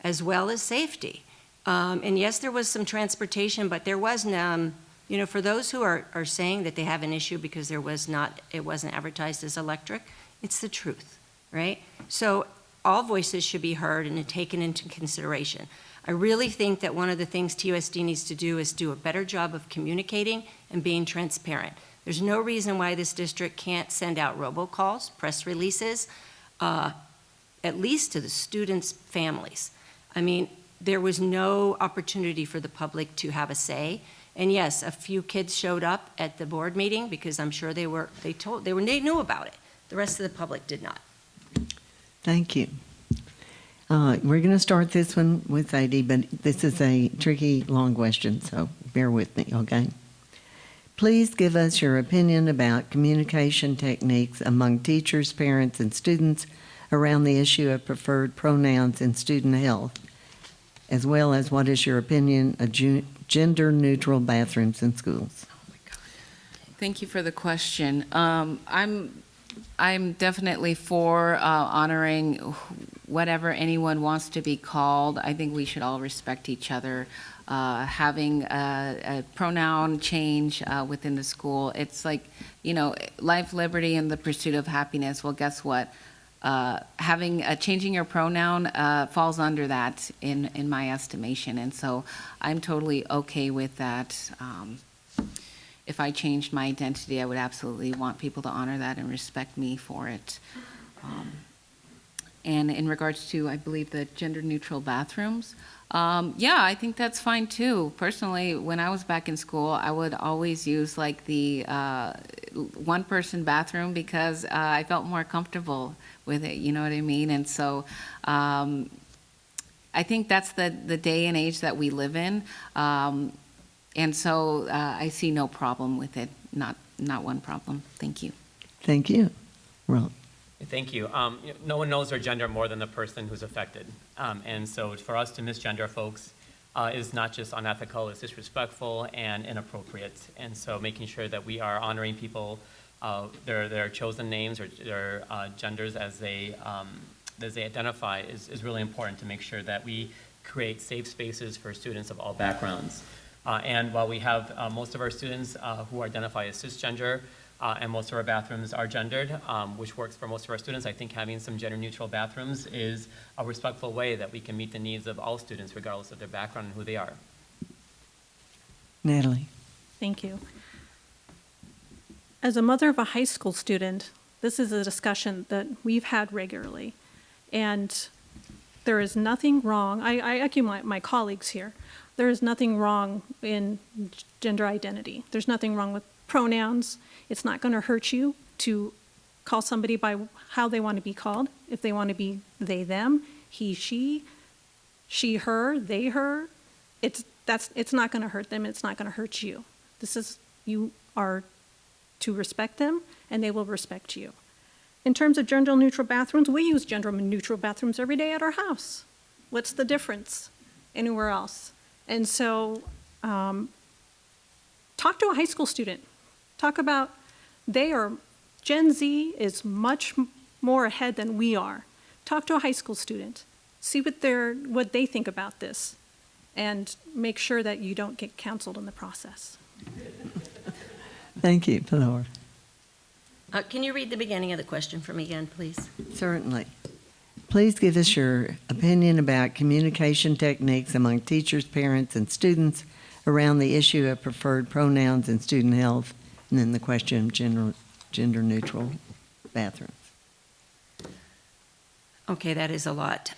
as well as safety. And yes, there was some transportation, but there wasn't, for those who are saying that they have an issue because it wasn't advertised as electric, it's the truth, right? So all voices should be heard and taken into consideration. I really think that one of the things TUSD needs to do is do a better job of communicating and being transparent. There's no reason why this district can't send out robocalls, press releases, at least to the students' families. I mean, there was no opportunity for the public to have a say. And yes, a few kids showed up at the board meeting because I'm sure they knew about it. The rest of the public did not.
Thank you. We're going to start this one with Sadie, but this is a tricky, long question, so bear with me, okay? Please give us your opinion about communication techniques among teachers, parents, and students around the issue of preferred pronouns in student health, as well as what is your opinion of gender-neutral bathrooms in schools?
Thank you for the question. I'm definitely for honoring whatever anyone wants to be called. I think we should all respect each other. Having a pronoun change within the school, it's like, life, liberty, and the pursuit of happiness. Well, guess what? Changing your pronoun falls under that in my estimation, and so I'm totally okay with that. If I changed my identity, I would absolutely want people to honor that and respect me for it. And in regards to, I believe, the gender-neutral bathrooms, yeah, I think that's fine too. Personally, when I was back in school, I would always use like the one-person bathroom because I felt more comfortable with it, you know what I mean? And so I think that's the day and age that we live in. And so I see no problem with it, not one problem. Thank you.
Thank you. Ron.
Thank you. No one knows their gender more than the person who's affected. And so for us to misgender folks is not just unethical, it's disrespectful and inappropriate. And so making sure that we are honoring people, their chosen names or their genders as they identify is really important to make sure that we create safe spaces for students of all backgrounds. And while we have most of our students who identify as cisgender, and most of our bathrooms are gendered, which works for most of our students, I think having some gender-neutral bathrooms is a respectful way that we can meet the needs of all students, regardless of their background and who they are.
Natalie.
Thank you. As a mother of a high school student, this is a discussion that we've had regularly. And there is nothing wrong, I echo my colleagues here, there is nothing wrong in gender identity. There's nothing wrong with pronouns. It's not going to hurt you to call somebody by how they want to be called. If they want to be they, them, he, she, her, they, her, it's not going to hurt them. It's not going to hurt you. You are to respect them, and they will respect you. In terms of gender-neutral bathrooms, we use gender-neutral bathrooms every day at our house. What's the difference anywhere else? And so talk to a high school student. Talk about, Gen Z is much more ahead than we are. Talk to a high school student. See what they think about this, and make sure that you don't get canceled in the process.
Thank you, Pilar.
Can you read the beginning of the question for me again, please?
Certainly. Please give us your opinion about communication techniques among teachers, parents, and students around the issue of preferred pronouns in student health, and then the question of gender-neutral bathrooms.
Okay, that is a lot.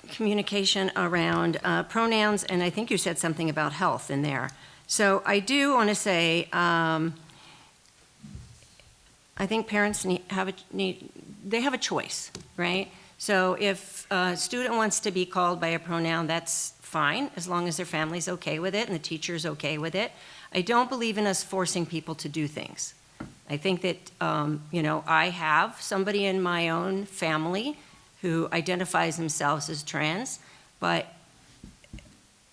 Communication around pronouns, and I think you said something about health in there. So I do want to say, I think parents have a choice, right? So if a student wants to be called by a pronoun, that's fine, as long as their family's okay with it and the teacher's okay with it. I don't believe in us forcing people to do things. I think that, I have somebody in my own family who identifies themselves as trans, but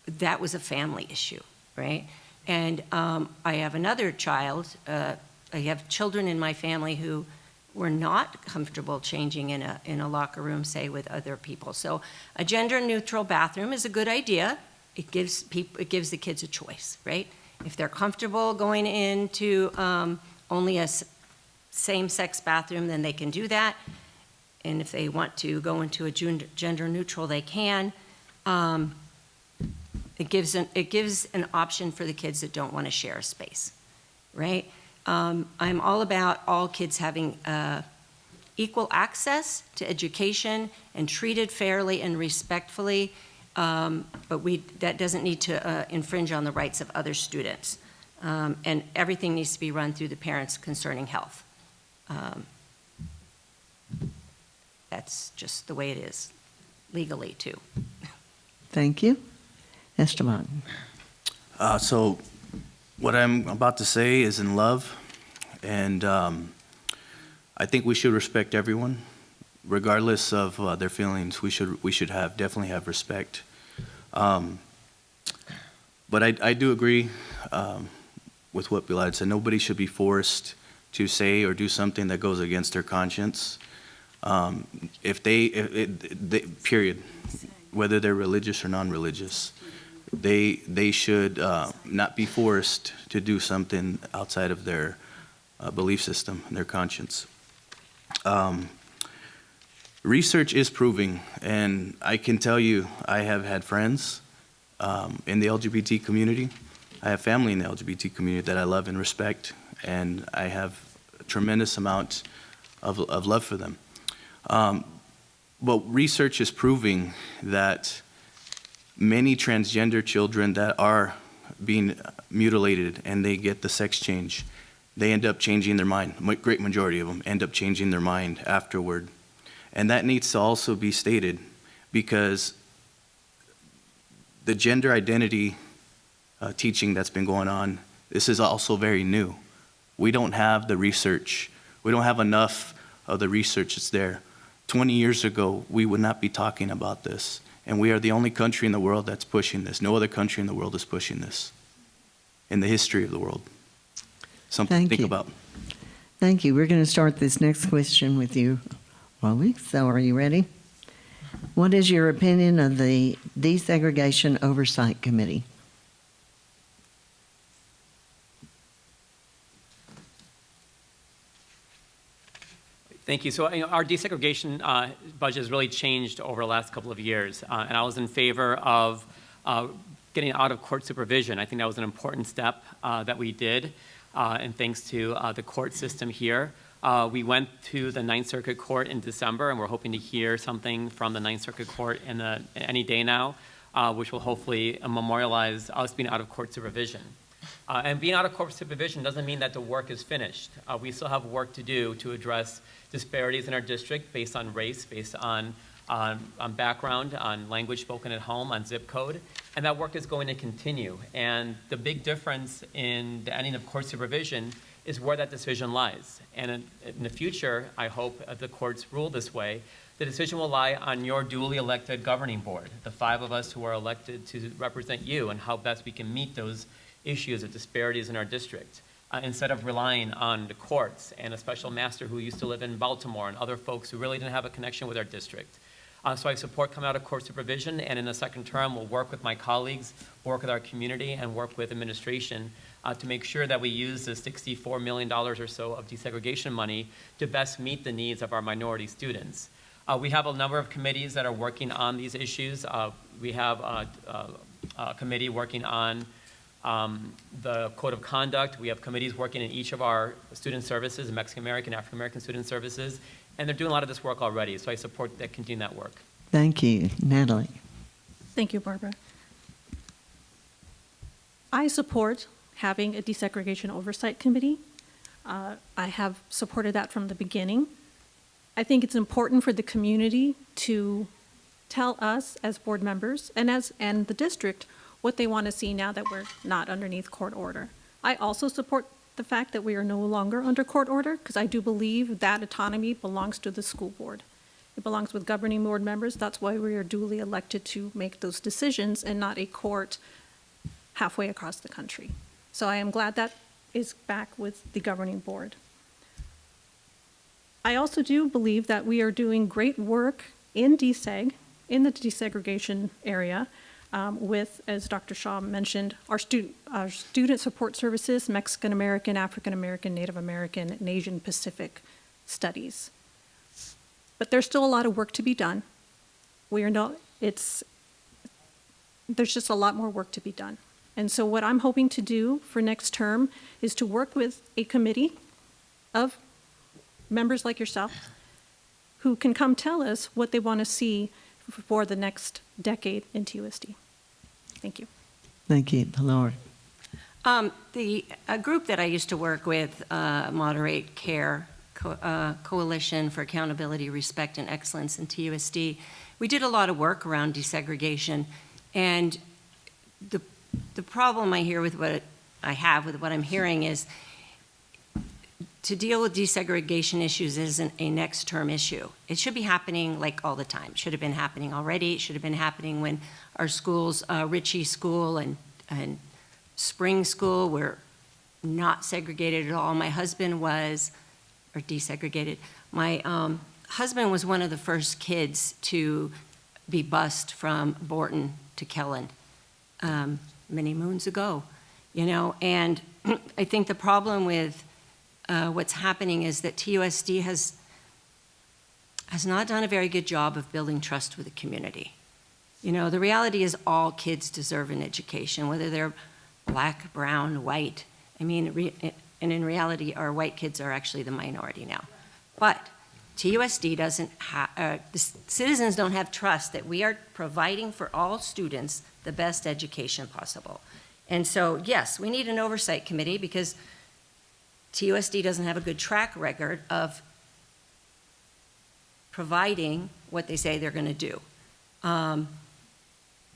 that was a family issue, right? And I have another child, I have children in my family who were not comfortable changing in a locker room, say, with other people. So a gender-neutral bathroom is a good idea. It gives the kids a choice, right? If they're comfortable going into only a same-sex bathroom, then they can do that. And if they want to go into a gender-neutral, they can. It gives an option for the kids that don't want to share a space, right? I'm all about all kids having equal access to education and treated fairly and respectfully, but that doesn't need to infringe on the rights of other students. And everything needs to be run through the parents concerning health. That's just the way it is, legally too.
Thank you. Esteban.
So What I'm about to say is in love, and I think we should respect everyone, regardless of their feelings. We should definitely have respect. But I do agree with what Pilar said. Nobody should be forced to say or do something that goes against their conscience. Period, whether they're religious or non-religious, they should not be forced to do something outside of their belief system and their conscience. Research is proving, and I can tell you, I have had friends in the LGBT community. I have family in the LGBT community that I love and respect, and I have a tremendous amount of love for them. But research is proving that many transgender children that are being mutilated and they get the sex change, they end up changing their mind. A great majority of them end up changing their mind afterward. And that needs to also be stated, because the gender identity teaching that's been going on, this is also very new. We don't have the research. We don't have enough of the research that's there. 20 years ago, we would not be talking about this. And we are the only country in the world that's pushing this. No other country in the world is pushing this in the history of the world. Something to think about.
Thank you. We're going to start this next question with you, Ravi. So are you ready? What is your opinion of the Desegregation Oversight Committee?
Thank you. So our desegregation budget has really changed over the last couple of years, and I was in favor of getting out of court supervision. I think that was an important step that we did, and thanks to the court system here. We went to the Ninth Circuit Court in December, and we're hoping to hear something from the Ninth Circuit Court any day now, which will hopefully memorialize us being out of court supervision. And being out of court supervision doesn't mean that the work is finished. We still have work to do to address disparities in our district based on race, based on background, on language spoken at home, on zip code, and that work is going to continue. And the big difference in the ending of court supervision is where that decision lies. And in the future, I hope if the courts rule this way, the decision will lie on your duly elected governing board, the 5 of us who are elected to represent you, and how best we can meet those issues of disparities in our district, instead of relying on the courts and a special master who used to live in Baltimore and other folks who really didn't have a connection with our district. So I support coming out of court supervision, and in the second term, we'll work with my colleagues, work with our community, and work with administration to make sure that we use the $64 million or so of desegregation money to best meet the needs of our minority students. We have a number of committees that are working on these issues. We have a committee working on the code of conduct. We have committees working in each of our student services, Mexican American, African American student services, and they're doing a lot of this work already, so I support that, continue that work.
Thank you. Natalie.
Thank you, Barbara. I support having a desegregation oversight committee. I have supported that from the beginning. I think it's important for the community to tell us as board members and the district what they want to see now that we're not underneath court order. I also support the fact that we are no longer under court order, because I do believe that autonomy belongs to the school board. It belongs with governing board members. That's why we are duly elected to make those decisions and not a court halfway across the country. So I am glad that is back with the governing board. I also do believe that we are doing great work in DSEG, in the desegregation area, with, as Dr. Shah mentioned, our student support services, Mexican American, African American, Native American, and Asian Pacific studies. But there's still a lot of work to be done. There's just a lot more work to be done. And so what I'm hoping to do for next term is to work with a committee of members like yourself who can come tell us what they want to see for the next decade in TUSD. Thank you.
Thank you, Pilar.
A group that I used to work with, Moderate Care Coalition for Accountability, Respect, and Excellence in TUSD, we did a lot of work around desegregation. And the problem I hear with what I have with what I'm hearing is to deal with desegregation issues isn't a next term issue. It should be happening like all the time. It should have been happening already. It should have been happening when our schools, Ritchie School and Spring School were not segregated at all. My husband was, or desegregated. My husband was one of the first kids to be bused from Borton to Kellen many moons ago, you know, and I think the problem with what's happening is that TUSD has not done a very good job of building trust with the community. You know, the reality is all kids deserve an education, whether they're black, brown, white. I mean, and in reality, our white kids are actually the minority now. But TUSD doesn't have, the citizens don't have trust that we are providing for all students the best education possible. And so, yes, we need an oversight committee because TUSD doesn't have a good track record of providing what they say they're going to do.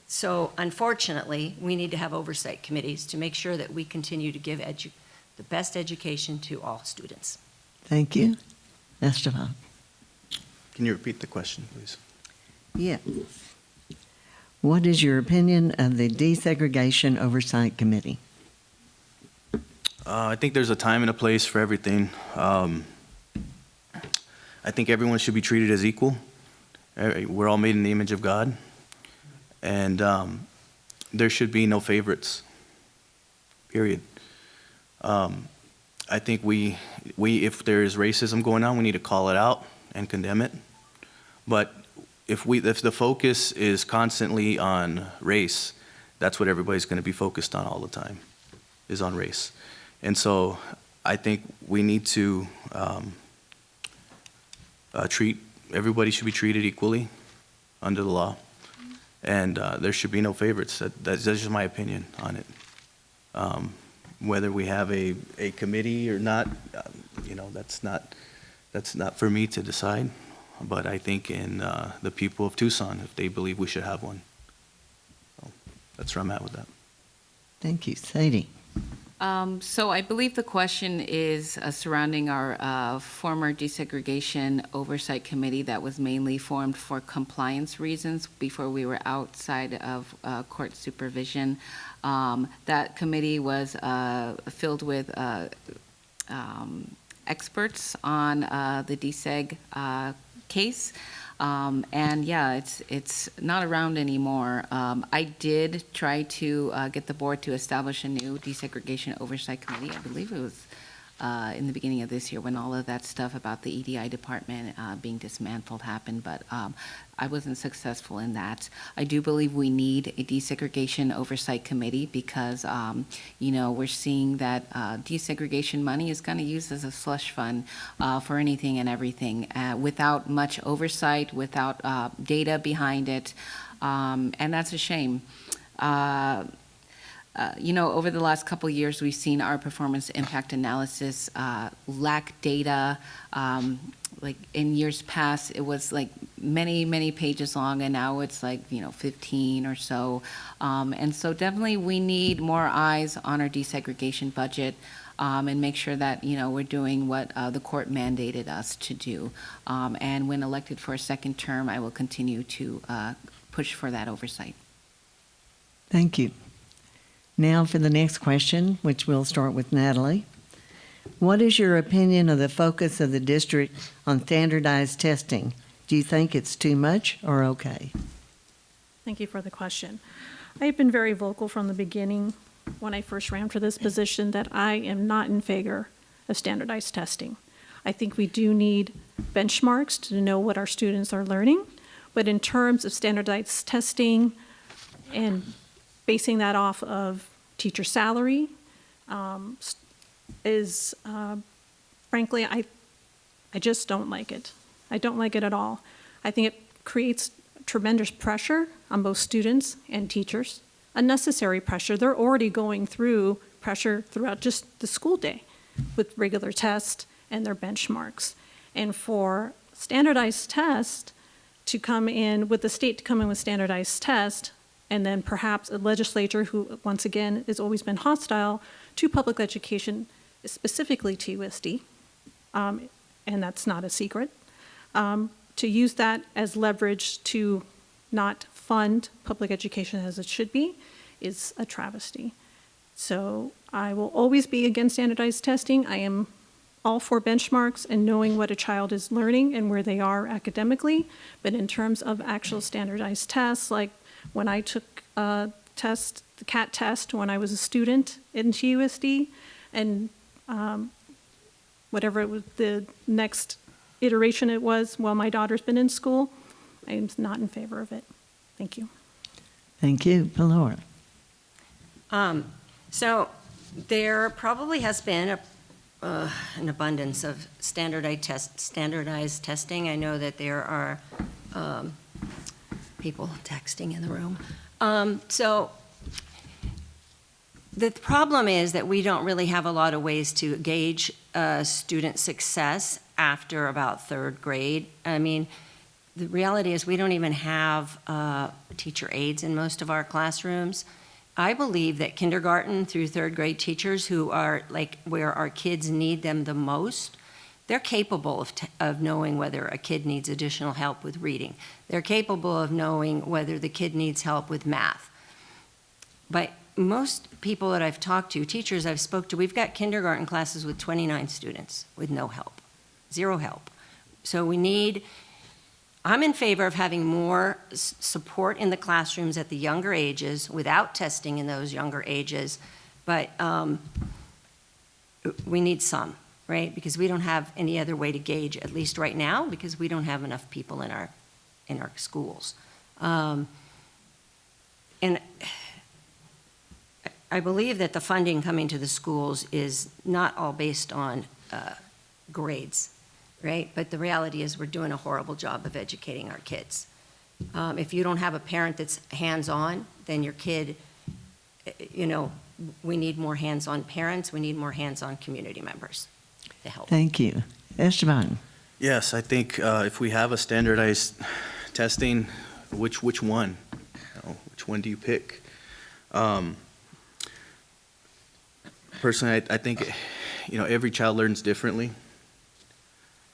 So unfortunately, we need to have oversight committees to make sure that we continue to give the best education to all students.
Thank you. Esteban.
Can you repeat the question, please?
Yeah. What is your opinion of the Desegregation Oversight Committee?
I think there's a time and a place for everything. I think everyone should be treated as equal. We're all made in the image of God. And there should be no favorites, period. I think we if there is racism going on, we need to call it out and condemn it. But if the focus is constantly on race, that's what everybody's going to be focused on all the time, is on race. And so I think we need to everybody should be treated equally under the law. And there should be no favorites. That's just my opinion on it. Whether we have a committee or not, you know, that's not for me to decide. But I think in the people of Tucson, if they believe we should have one. So that's where I'm at with that.
Thank you. Sadie.
So I believe the question is surrounding our former desegregation oversight committee that was mainly formed for compliance reasons before we were outside of court supervision. That committee was filled with experts on the deseg case. And yeah, it's not around anymore. I did try to get the board to establish a new desegregation oversight committee. I believe it was in the beginning of this year when all of that stuff about the EDI department being dismantled happened, but I wasn't successful in that. I do believe we need a desegregation oversight committee because, you know, we're seeing that desegregation money is kind of used as a slush fund for anything and everything without much oversight, without data behind it, and that's a shame. You know, over the last couple of years, we've seen our performance impact analysis lack data. Like in years past, it was like many pages long, and now it's like, you know, 15 or so. And so definitely we need more eyes on our desegregation budget and make sure that, you know, we're doing what the court mandated us to do. And when elected for a second term, I will continue to push for that oversight.
Thank you. Now for the next question, which we'll start with Natalie. What is your opinion of the focus of the district on standardized testing? Do you think it's too much or okay?
Thank you for the question. I've been very vocal from the beginning when I first ran for this position that I am not in favor of standardized testing. I think we do need benchmarks to know what our students are learning, but in terms of standardized testing and basing that off of teacher salary is, frankly, I just don't like it. I don't like it at all. I think it creates tremendous pressure on both students and teachers, unnecessary pressure. They're already going through pressure throughout just the school day with regular tests and their benchmarks. And for standardized tests to come in, with the state to come in with standardized tests, and then perhaps a legislature who, once again, has always been hostile to public education, specifically TUSD, and that's not a secret, to use that as leverage to not fund public education as it should be is a travesty. So I will always be against standardized testing. I am all for benchmarks and knowing what a child is learning and where they are academically, but in terms of actual standardized tests, like when I took a test, the CAT test, when I was a student in TUSD, and whatever it was, the next iteration it was while my daughter's been in school, I'm not in favor of it. Thank you.
Thank you. Pilar.
So there probably has been an abundance of standardized testing. I know that there are people texting in the room. So the problem is that we don't really have a lot of ways to gauge student success after about third grade. I mean, the reality is we don't even have teacher aides in most of our classrooms. I believe that kindergarten through third grade teachers who are like where our kids need them the most, they're capable of knowing whether a kid needs additional help with reading. They're capable of knowing whether the kid needs help with math. But most people that I've talked to, teachers I've spoke to, we've got kindergarten classes with 29 students with no help, zero help. So I'm in favor of having more support in the classrooms at the younger ages without testing in those younger ages, but we need some, right? Because we don't have any other way to gauge, at least right now, because we don't have enough people in our schools. And I believe that the funding coming to the schools is not all based on grades, right? But the reality is we're doing a horrible job of educating our kids. If you don't have a parent that's hands-on, then your kid, we need more hands-on parents. We need more hands-on community members to help.
Thank you. Esteban.
Yes, I think if we have a standardized testing, which one? Which one do you pick? Personally, I think, every child learns differently.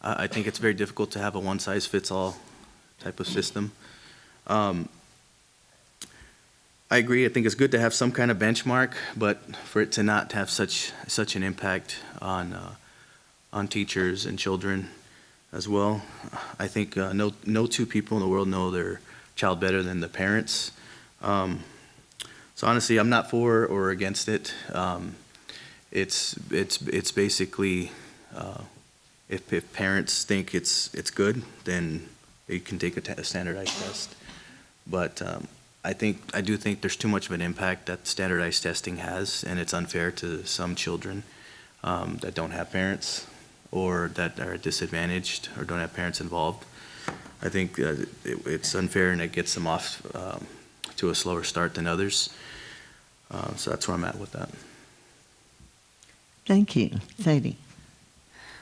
I think it's very difficult to have a one-size-fits-all type of system. I agree. I think it's good to have some kind of benchmark, but for it to not have such an impact on teachers and children as well. I think no two people in the world know their child better than the parents. So honestly, I'm not for or against it. It's basically. If parents think it's good, then they can take a standardized test. But I do think there's too much of an impact that standardized testing has, and it's unfair to some children that don't have parents or that are disadvantaged or don't have parents involved. I think it's unfair, and it gets them off to a slower start than others. So that's where I'm at with that.
Thank you. Sadie.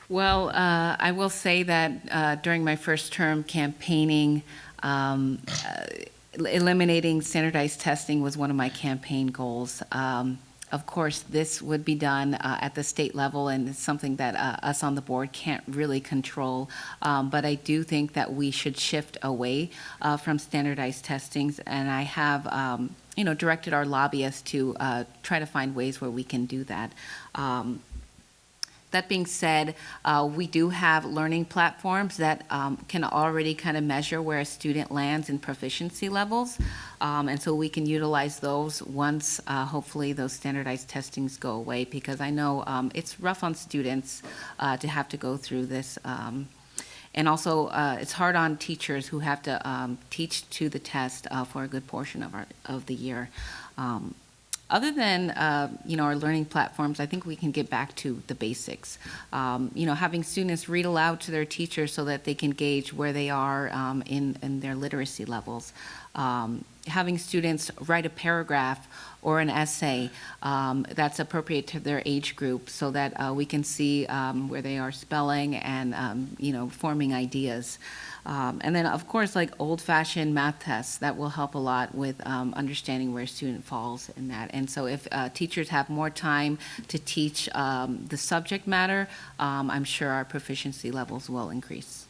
Well, I will say that during my first term campaigning, eliminating standardized testing was one of my campaign goals. Of course, this would be done at the state level, and it's something that us on the board can't really control. But I do think that we should shift away from standardized testings, and I have directed our lobbyists to try to find ways where we can do that. That being said, we do have learning platforms that can already kind of measure where a student lands in proficiency levels. And so we can utilize those once, hopefully, those standardized testings go away, because I know it's rough on students to have to go through this. And also, it's hard on teachers who have to teach to the test for a good portion of the year. Other than, our learning platforms, I think we can get back to the basics. Having students read aloud to their teachers so that they can gauge where they are in their literacy levels. having students write a paragraph or an essay that's appropriate to their age group, so that we can see where they are spelling and forming ideas. And then, of course, like old-fashioned math tests, that will help a lot with understanding where a student falls in that. And so if teachers have more time to teach the subject matter, I'm sure our proficiency levels will increase.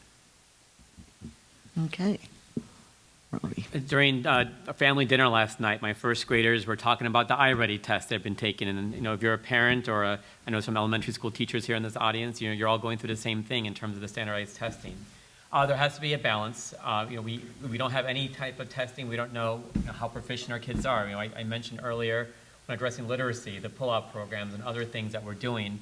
Okay. Ravi.
During a family dinner last night, my first graders were talking about the iReady test they've been taking. And, if you're a parent or I know some elementary school teachers here in this audience, you're all going through the same thing in terms of the standardized testing. There has to be a balance. We don't have any type of testing. We don't know how proficient our kids are. I mentioned earlier when addressing literacy, the pull-out programs and other things that we're doing.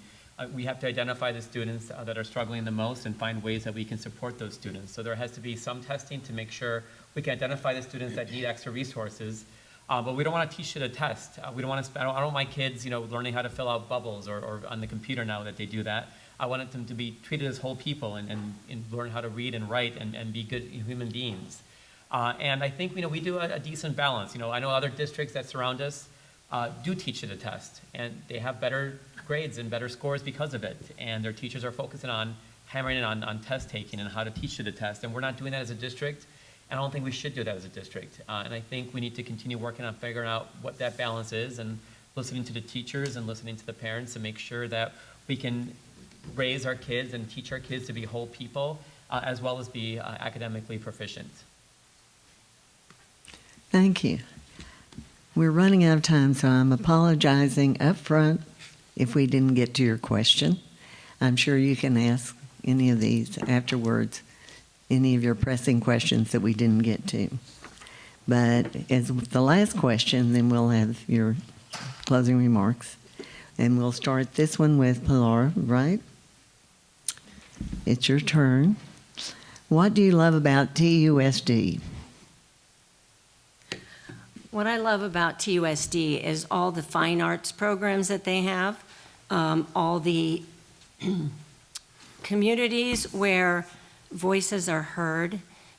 We have to identify the students that are struggling the most and find ways that we can support those students. So there has to be some testing to make sure we can identify the students that need extra resources. But we don't want to teach it a test. We don't want to. I don't want my kids, learning how to fill out bubbles or on the computer now that they do that. I wanted them to be treated as whole people and learn how to read and write and be good human beings. And I think we do a decent balance. I know other districts that surround us do teach it a test, and they have better grades and better scores because of it. And their teachers are focusing on hammering in on test taking and how to teach it a test. And we're not doing that as a district. And I don't think we should do that as a district. And I think we need to continue working on figuring out what that balance is and listening to the teachers and listening to the parents to make sure that we can raise our kids and teach our kids to be whole people as well as be academically proficient.
Thank you. We're running out of time, so I'm apologizing up front if we didn't get to your question. I'm sure you can ask any of these afterwards, any of your pressing questions that we didn't get to. But as the last question, then we'll have your closing remarks. And we'll start this one with Pilar, right? It's your turn. What do you love about TUSD?
What I love about TUSD is all the fine arts programs that they have, all the communities where voices are heard,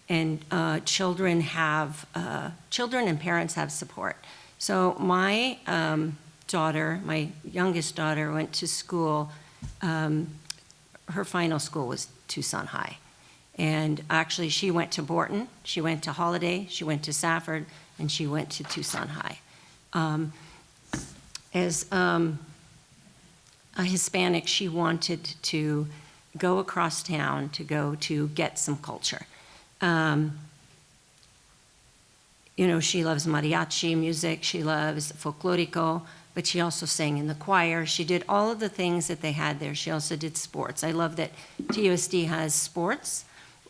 and children and parents have support. So my daughter, my youngest daughter, went to school. Her final school was Tucson High. And actually, she went to Borton, she went to Holiday, she went to Safford, and she went to Tucson High. As a Hispanic, she wanted to go across town to go to get some culture. She loves mariachi music, she loves folklorico, but she also sang in the choir. She did all of the things that they had there. She also did sports. I love that TUSD has sports.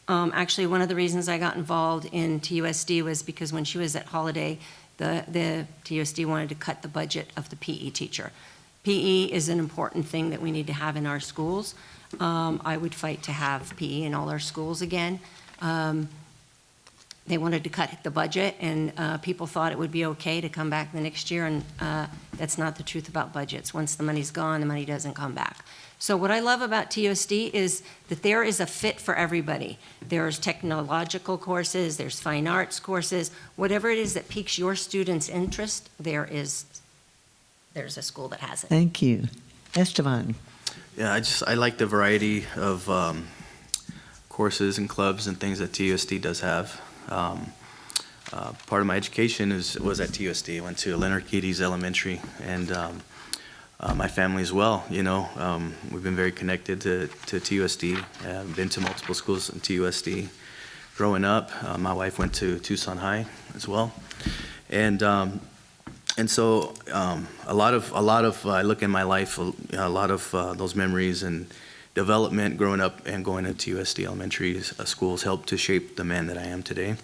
Actually, one of the reasons I got involved in TUSD was because when she was at Holiday, the TUSD wanted to cut the budget of the PE teacher. PE is an important thing that we need to have in our schools. I would fight to have PE in all our schools again. They wanted to cut the budget, and people thought it would be okay to come back the next year, and that's not the truth about budgets. Once the money's gone, the money doesn't come back. So what I love about TUSD is that there is a fit for everybody. There's technological courses, there's fine arts courses, whatever it is that piques your students' interest, there's a school that has it.
Thank you. Esteban.
Yeah, I like the variety of courses and clubs and things that TUSD does have. Part of my education was at TUSD. I went to Leonard Keaty's Elementary, and my family as well. We've been very connected to TUSD. I've been to multiple schools in TUSD. Growing up, my wife went to Tucson High as well, and so a lot of I look in my life, a lot of those memories and development growing up and going to TUSD elementary schools helped to shape the man that I am today.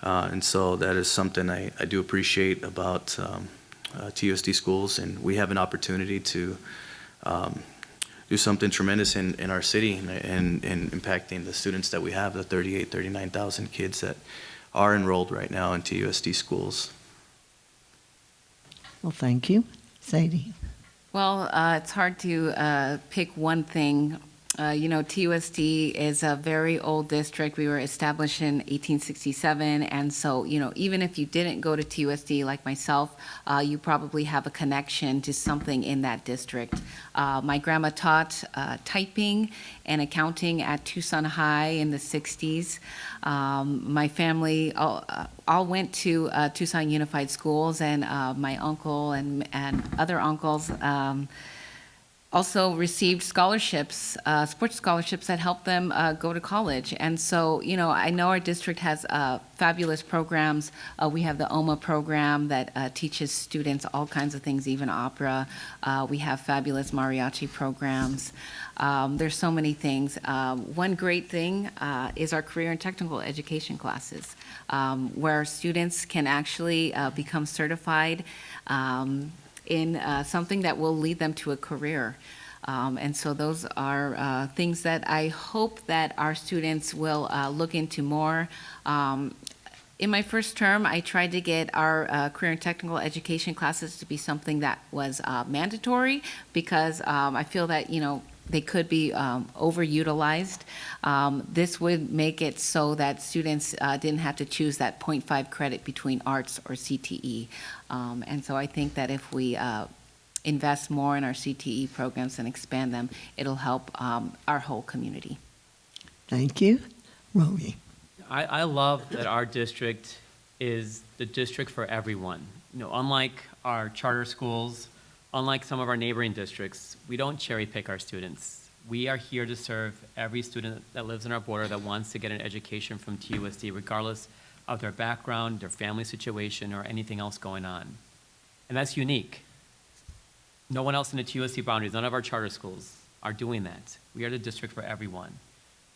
And so that is something I do appreciate about TUSD schools, and we have an opportunity to do something tremendous in our city and impacting the students that we have, the 39,000 kids that are enrolled right now in TUSD schools.
Well, thank you. Sadie.
Well, it's hard to pick one thing TUSD is a very old district. We were established in 1867, and so, even if you didn't go to TUSD like myself, you probably have a connection to something in that district. My grandma taught typing and accounting at Tucson High in the 60s. My family all went to Tucson Unified Schools, and my uncle and other uncles also received scholarships, sports scholarships that helped them go to college. And so, I know our district has fabulous programs. We have the OMA program that teaches students all kinds of things, even opera. We have fabulous mariachi programs. There's so many things. One great thing is our career and technical education classes, where students can actually become certified in something that will lead them to a career. And so those are things that I hope that our students will look into more. In my first term, I tried to get our career and technical education classes to be something that was mandatory, because I feel that, they could be overutilized. This would make it so that students didn't have to choose that 0.5 credit between arts or CTE. And so I think that if we invest more in our CTE programs and expand them, it'll help our whole community.
Thank you. Ravi.
I love that our district is the district for everyone. Unlike our charter schools, unlike some of our neighboring districts, we don't cherry pick our students. We are here to serve every student that lives in our border that wants to get an education from TUSD, regardless of their background, their family situation, or anything else going on. And that's unique. No one else in the TUSD boundaries, none of our charter schools are doing that. We are the district for everyone.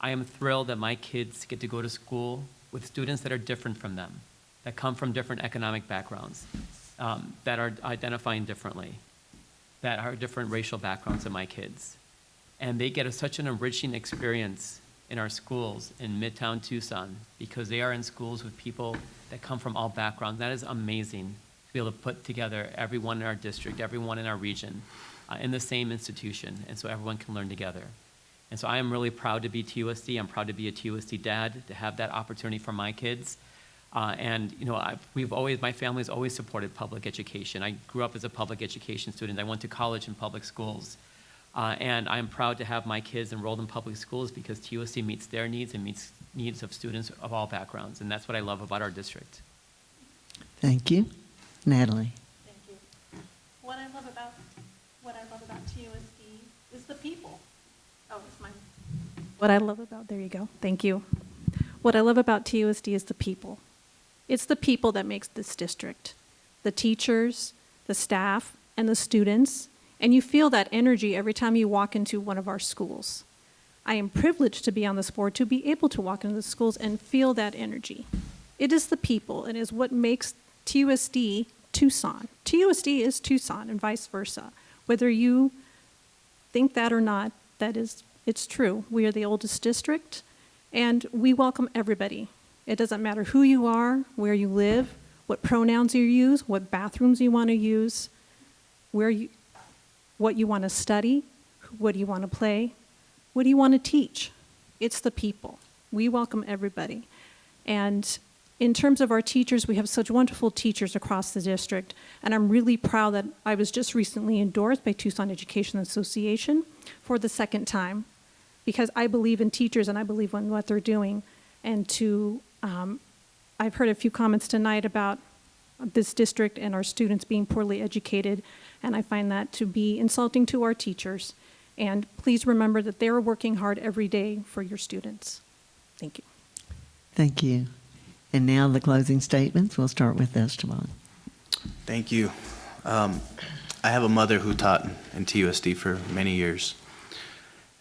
I am thrilled that my kids get to go to school with students that are different from them, that come from different economic backgrounds, that are identifying differently, that are different racial backgrounds than my kids. And they get such an enriching experience in our schools in Midtown Tucson, because they are in schools with people that come from all backgrounds. That is amazing to be able to put together everyone in our district, everyone in our region, in the same institution, and so everyone can learn together. And so I am really proud to be TUSD. I'm proud to be a TUSD dad, to have that opportunity for my kids. My family's always supported public education. I grew up as a public education student. I went to college in public schools. And I'm proud to have my kids enrolled in public schools, because TUSD meets their needs and meets needs of students of all backgrounds. And that's what I love about our district.
Thank you. Natalie.
Thank you. What I love about TUSD is the people. Oh, it's mine. What I love about, there you go. Thank you. What I love about TUSD is the people. It's the people that makes this district. The teachers, the staff, and the students. And you feel that energy every time you walk into one of our schools. I am privileged to be on this board, to be able to walk into the schools and feel that energy. It is the people. It is what makes TUSD Tucson. TUSD is Tucson and vice versa. Whether you think that or not, it's true. We are the oldest district, and we welcome everybody. It doesn't matter who you are, where you live, what pronouns you use, what bathrooms you want to use, what you want to study, what do you want to play, what do you want to teach. It's the people. We welcome everybody. And in terms of our teachers, we have such wonderful teachers across the district, and I'm really proud that I was just recently endorsed by Tucson Education Association for the second time, because I believe in teachers and I believe in what they're doing. And I've heard a few comments tonight about this district and our students being poorly educated, and I find that to be insulting to our teachers. And please remember that they're working hard every day for your students. Thank you.
Thank you. And now the closing statements. We'll start with Esteban.
Thank you. I have a mother who taught in TUSD for many years,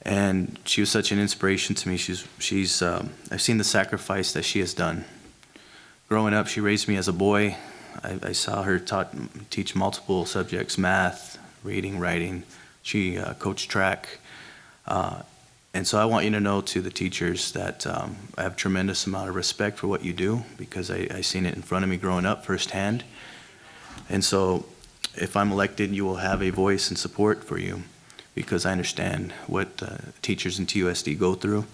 and she was such an inspiration to me. I've seen the sacrifice that she has done. Growing up, she raised me as a boy. I saw her teach multiple subjects: math, reading, writing. She coached track. And so I want you to know, to the teachers, that I have a tremendous amount of respect for what you do, because I seen it in front of me growing up firsthand. And so if I'm elected, you will have a voice and support for you. because I understand what teachers in TUSD go through.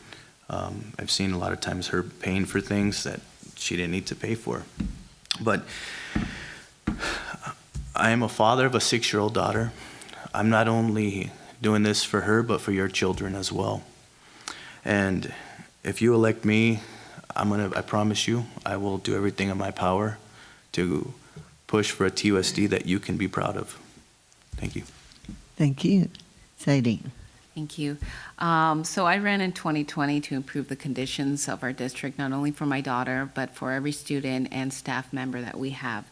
I've seen a lot of times her paying for things that she didn't need to pay for. But I am a father of a 6-year-old daughter. I'm not only doing this for her, but for your children as well. And if you elect me, I promise you, I will do everything in my power to push for a TUSD that you can be proud of. Thank you.
Thank you. Sadie.
Thank you. So I ran in 2020 to improve the conditions of our district, not only for my daughter, but for every student and staff member that we have.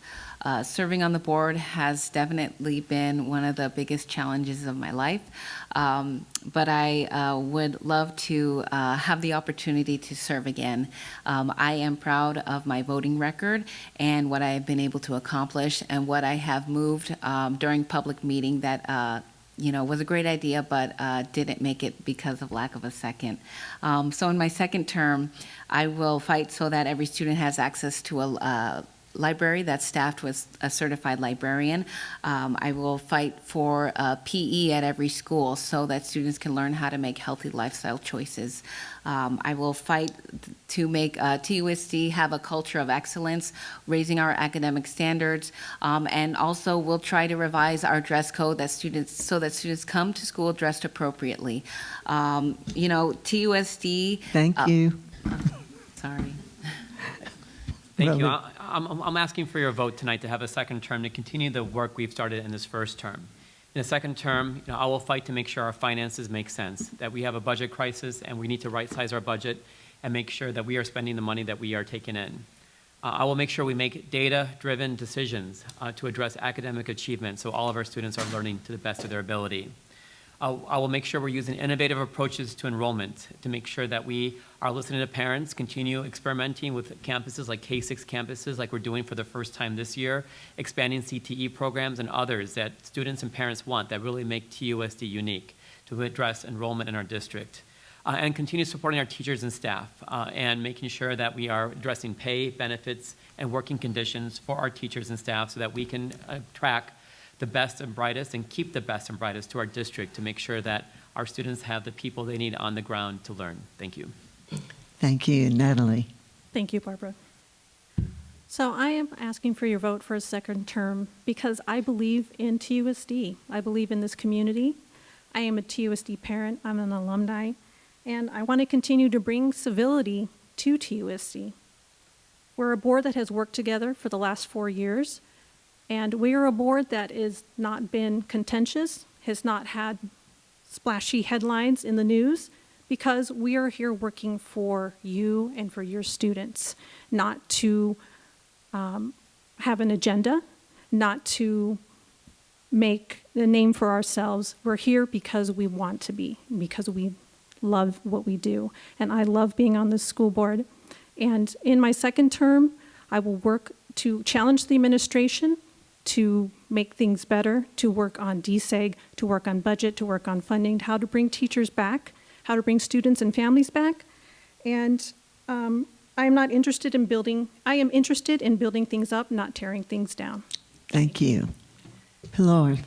Serving on the board has definitely been one of the biggest challenges of my life, but I would love to have the opportunity to serve again. I am proud of my voting record and what I have been able to accomplish and what I have moved during public meeting that was a great idea, but didn't make it because of lack of a second. So in my second term, I will fight so that every student has access to a library that's staffed with a certified librarian. I will fight for PE at every school so that students can learn how to make healthy lifestyle choices. I will fight to make TUSD have a culture of excellence, raising our academic standards, and also we'll try to revise our dress code so that students come to school dressed appropriately. TUSD.
Thank you.
Sorry.
Thank you.
Ravi.
I'm asking for your vote tonight to have a second term to continue the work we've started in this first term. In the second term, I will fight to make sure our finances make sense, that we have a budget crisis and we need to right-size our budget and make sure that we are spending the money that we are taking in. I will make sure we make data-driven decisions to address academic achievement so all of our students are learning to the best of their ability. I will make sure we're using innovative approaches to enrollment to make sure that we are listening to parents, continue experimenting with campuses like K-6 campuses like we're doing for the first time this year, expanding CTE programs and others that students and parents want that really make TUSD unique to address enrollment in our district. And continue supporting our teachers and staff and making sure that we are addressing pay, benefits, and working conditions for our teachers and staff so that we can attract the best and brightest and keep the best and brightest to our district to make sure that our students have the people they need on the ground to learn. Thank you.
Thank you, Natalie.
Thank you, Barbara. So I am asking for your vote for a second term because I believe in TUSD. I believe in this community. I am a TUSD parent. I'm an alumni. And I want to continue to bring civility to TUSD. We're a board that has worked together for the last 4 years. And we are a board that has not been contentious, has not had splashy headlines in the news, because we are here working for you and for your students, not to have an agenda, not to make a name for ourselves. We're here because we want to be, because we love what we do. And I love being on this school board. And in my second term, I will work to challenge the administration to make things better, to work on DSEG, to work on budget, to work on funding, how to bring teachers back, how to bring students and families back. And I am interested in building things up, not tearing things down.
Thank you. Pilar.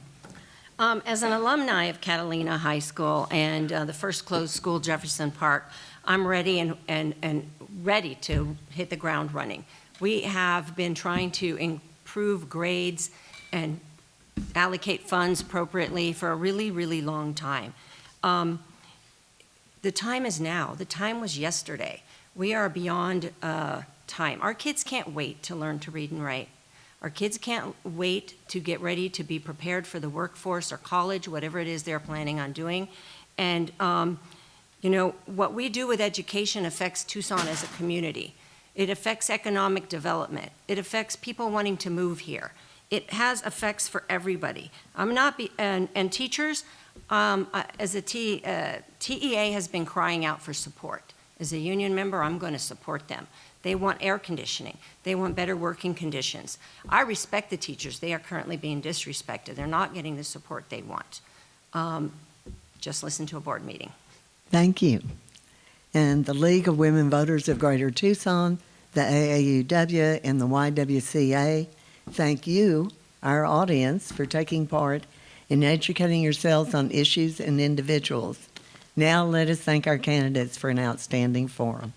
As an alumni of Catalina High School and the first closed school, Jefferson Park, I'm ready and ready to hit the ground running. We have been trying to improve grades and allocate funds appropriately for a really, really long time. The time is now. The time was yesterday. We are beyond time. Our kids can't wait to learn to read and write. Our kids can't wait to get ready to be prepared for the workforce or college, whatever it is they're planning on doing. And, what we do with education affects Tucson as a community. It affects economic development. It affects people wanting to move here. It has effects for everybody. And teachers, as a TEA has been crying out for support. As a union member, I'm going to support them. They want air conditioning. They want better working conditions. I respect the teachers. They are currently being disrespected. They're not getting the support they want. Just listen to a board meeting.
Thank you. And the League of Women Voters of Greater Tucson, the AAUW, and the YWCA, thank you, our audience, for taking part in educating yourselves on issues and individuals. Now let us thank our candidates for an outstanding forum.